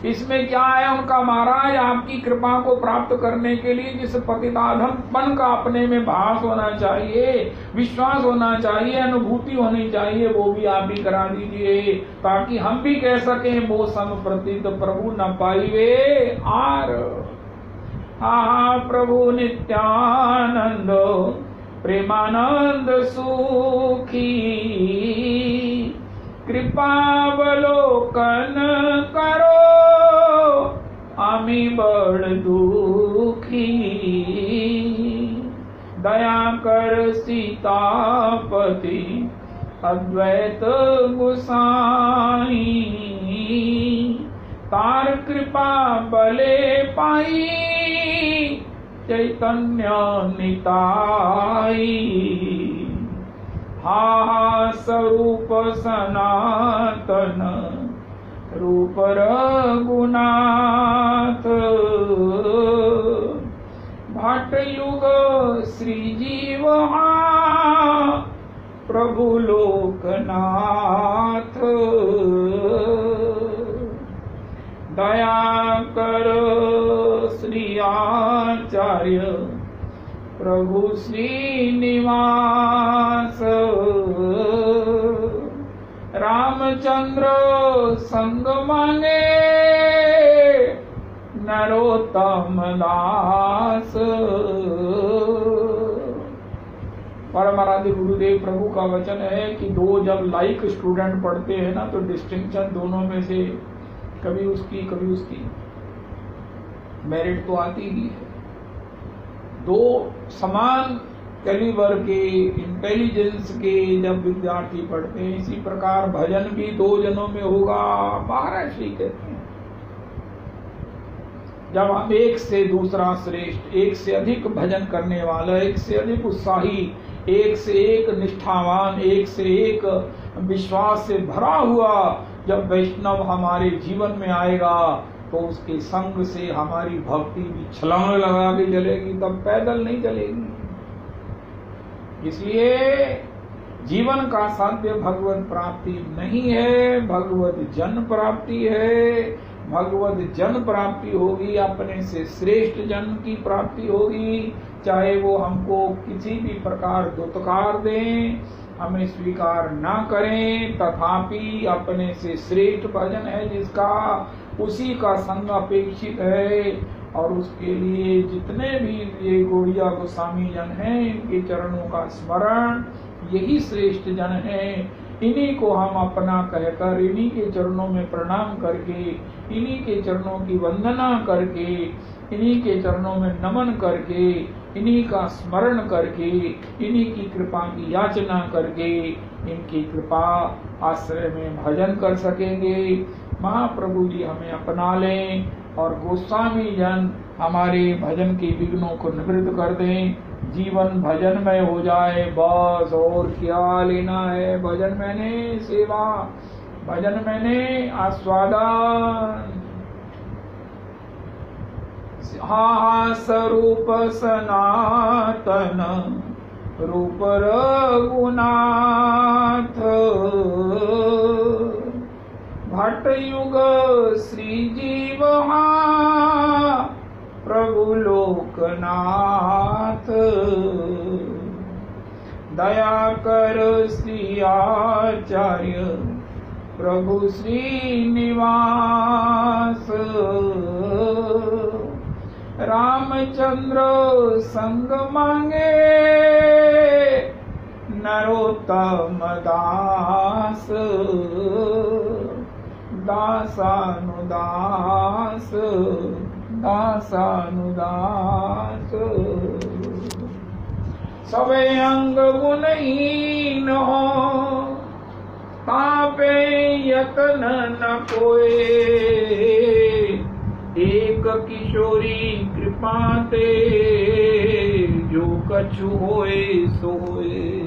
इसमें क्या है। उनका महाराज आपकी कृपा को प्राप्त करने के लिए जिस पतिताधमपन का अपने में भास होना चाहिए, विश्वास होना चाहिए, अनुभूति होनी चाहिए, वो भी आप ही करा दीजिए, ताकि हम भी कह सकें वो सम प्रतीत प्रभु न पाइवे आर। हा प्रभु नित्यानंद प्रेमानंद सुखी, कृपावलोकन करो आमी बड़ दुखी। दया कर सीतापति अद्वैत गोसाई, तार कृपा बले पाई चैतन्य निताई। हा स्वरूप सनातन रूप रघुनाथ, भाट युग श्री जीव प्रभु लोकनाथ। दया कर श्री आचार्य प्रभु श्रीनिवास, रामचंद्र संग मांगे नरोत्तम दास। परम आराध्य गुरुदेव प्रभु का वचन है कि दो जब लाइक स्टूडेंट पढ़ते हैं ना, तो डिस्टिंक्शन दोनों में से कभी उसकी मेरिट तो आती ही है। दो समान कैलिबर के, इंटेलिजेंस के जब विद्यार्थी पढ़ते हैं, इसी प्रकार भजन भी दो जनों में होगा। महाराज श्री कहते हैं जब हम एक से दूसरा श्रेष्ठ, एक से अधिक भजन करने वाला, एक से अधिक उत्साही, एक से एक निष्ठावान, एक से एक विश्वास से भरा हुआ जब वैष्णव हमारे जीवन में आएगा, तो उसके संग से हमारी भक्ति भी छलांग लगा के चलेगी, तब पैदल नहीं चलेगी। इसलिए जीवन का साध्य भगवत प्राप्ति नहीं है, भगवत जन प्राप्ति है। भगवत जन प्राप्ति होगी, अपने से श्रेष्ठ जन की प्राप्ति होगी। चाहे वो हमको किसी भी प्रकार दुत्कार दें, हमें स्वीकार ना करें, तथापि अपने से श्रेष्ठ भजन है जिसका, उसी का संग अपेक्षित है। और उसके लिए जितने भी ये गौड़िया गोस्वामी जन हैं, इनके चरणों का स्मरण, यही श्रेष्ठ जन हैं। इन्हीं को हम अपना कहकर, इन्हीं के चरणों में प्रणाम करके, इन्हीं के चरणों की वंदना करके, इन्हीं के चरणों में नमन करके, इन्हीं का स्मरण करके, इन्हीं की कृपा की याचना करके, इनकी कृपा आश्रय में भजन कर सकेंगे। महाप्रभु जी हमें अपना लें और गोस्वामी जन हमारे भजन के विघ्नों को निवृत्त कर दें। जीवन भजनमय हो जाए, बस और क्या लेना है। भजन मैंने सेवा, भजन मैंने आस्वादन। हा स्वरूप सनातन रूप रघुनाथ, भट्ट युग श्री जीव प्रभु लोकनाथ। दया कर श्री आचार्य प्रभु श्रीनिवास। रामचंद्र संग मांगे नरोत्तम दास, दासानुदास दासानुदास। सवे अंग गुणहीन हो, तापे यतन न कोय। एक किशोरी कृपा ते, जो कछु होए सो होए।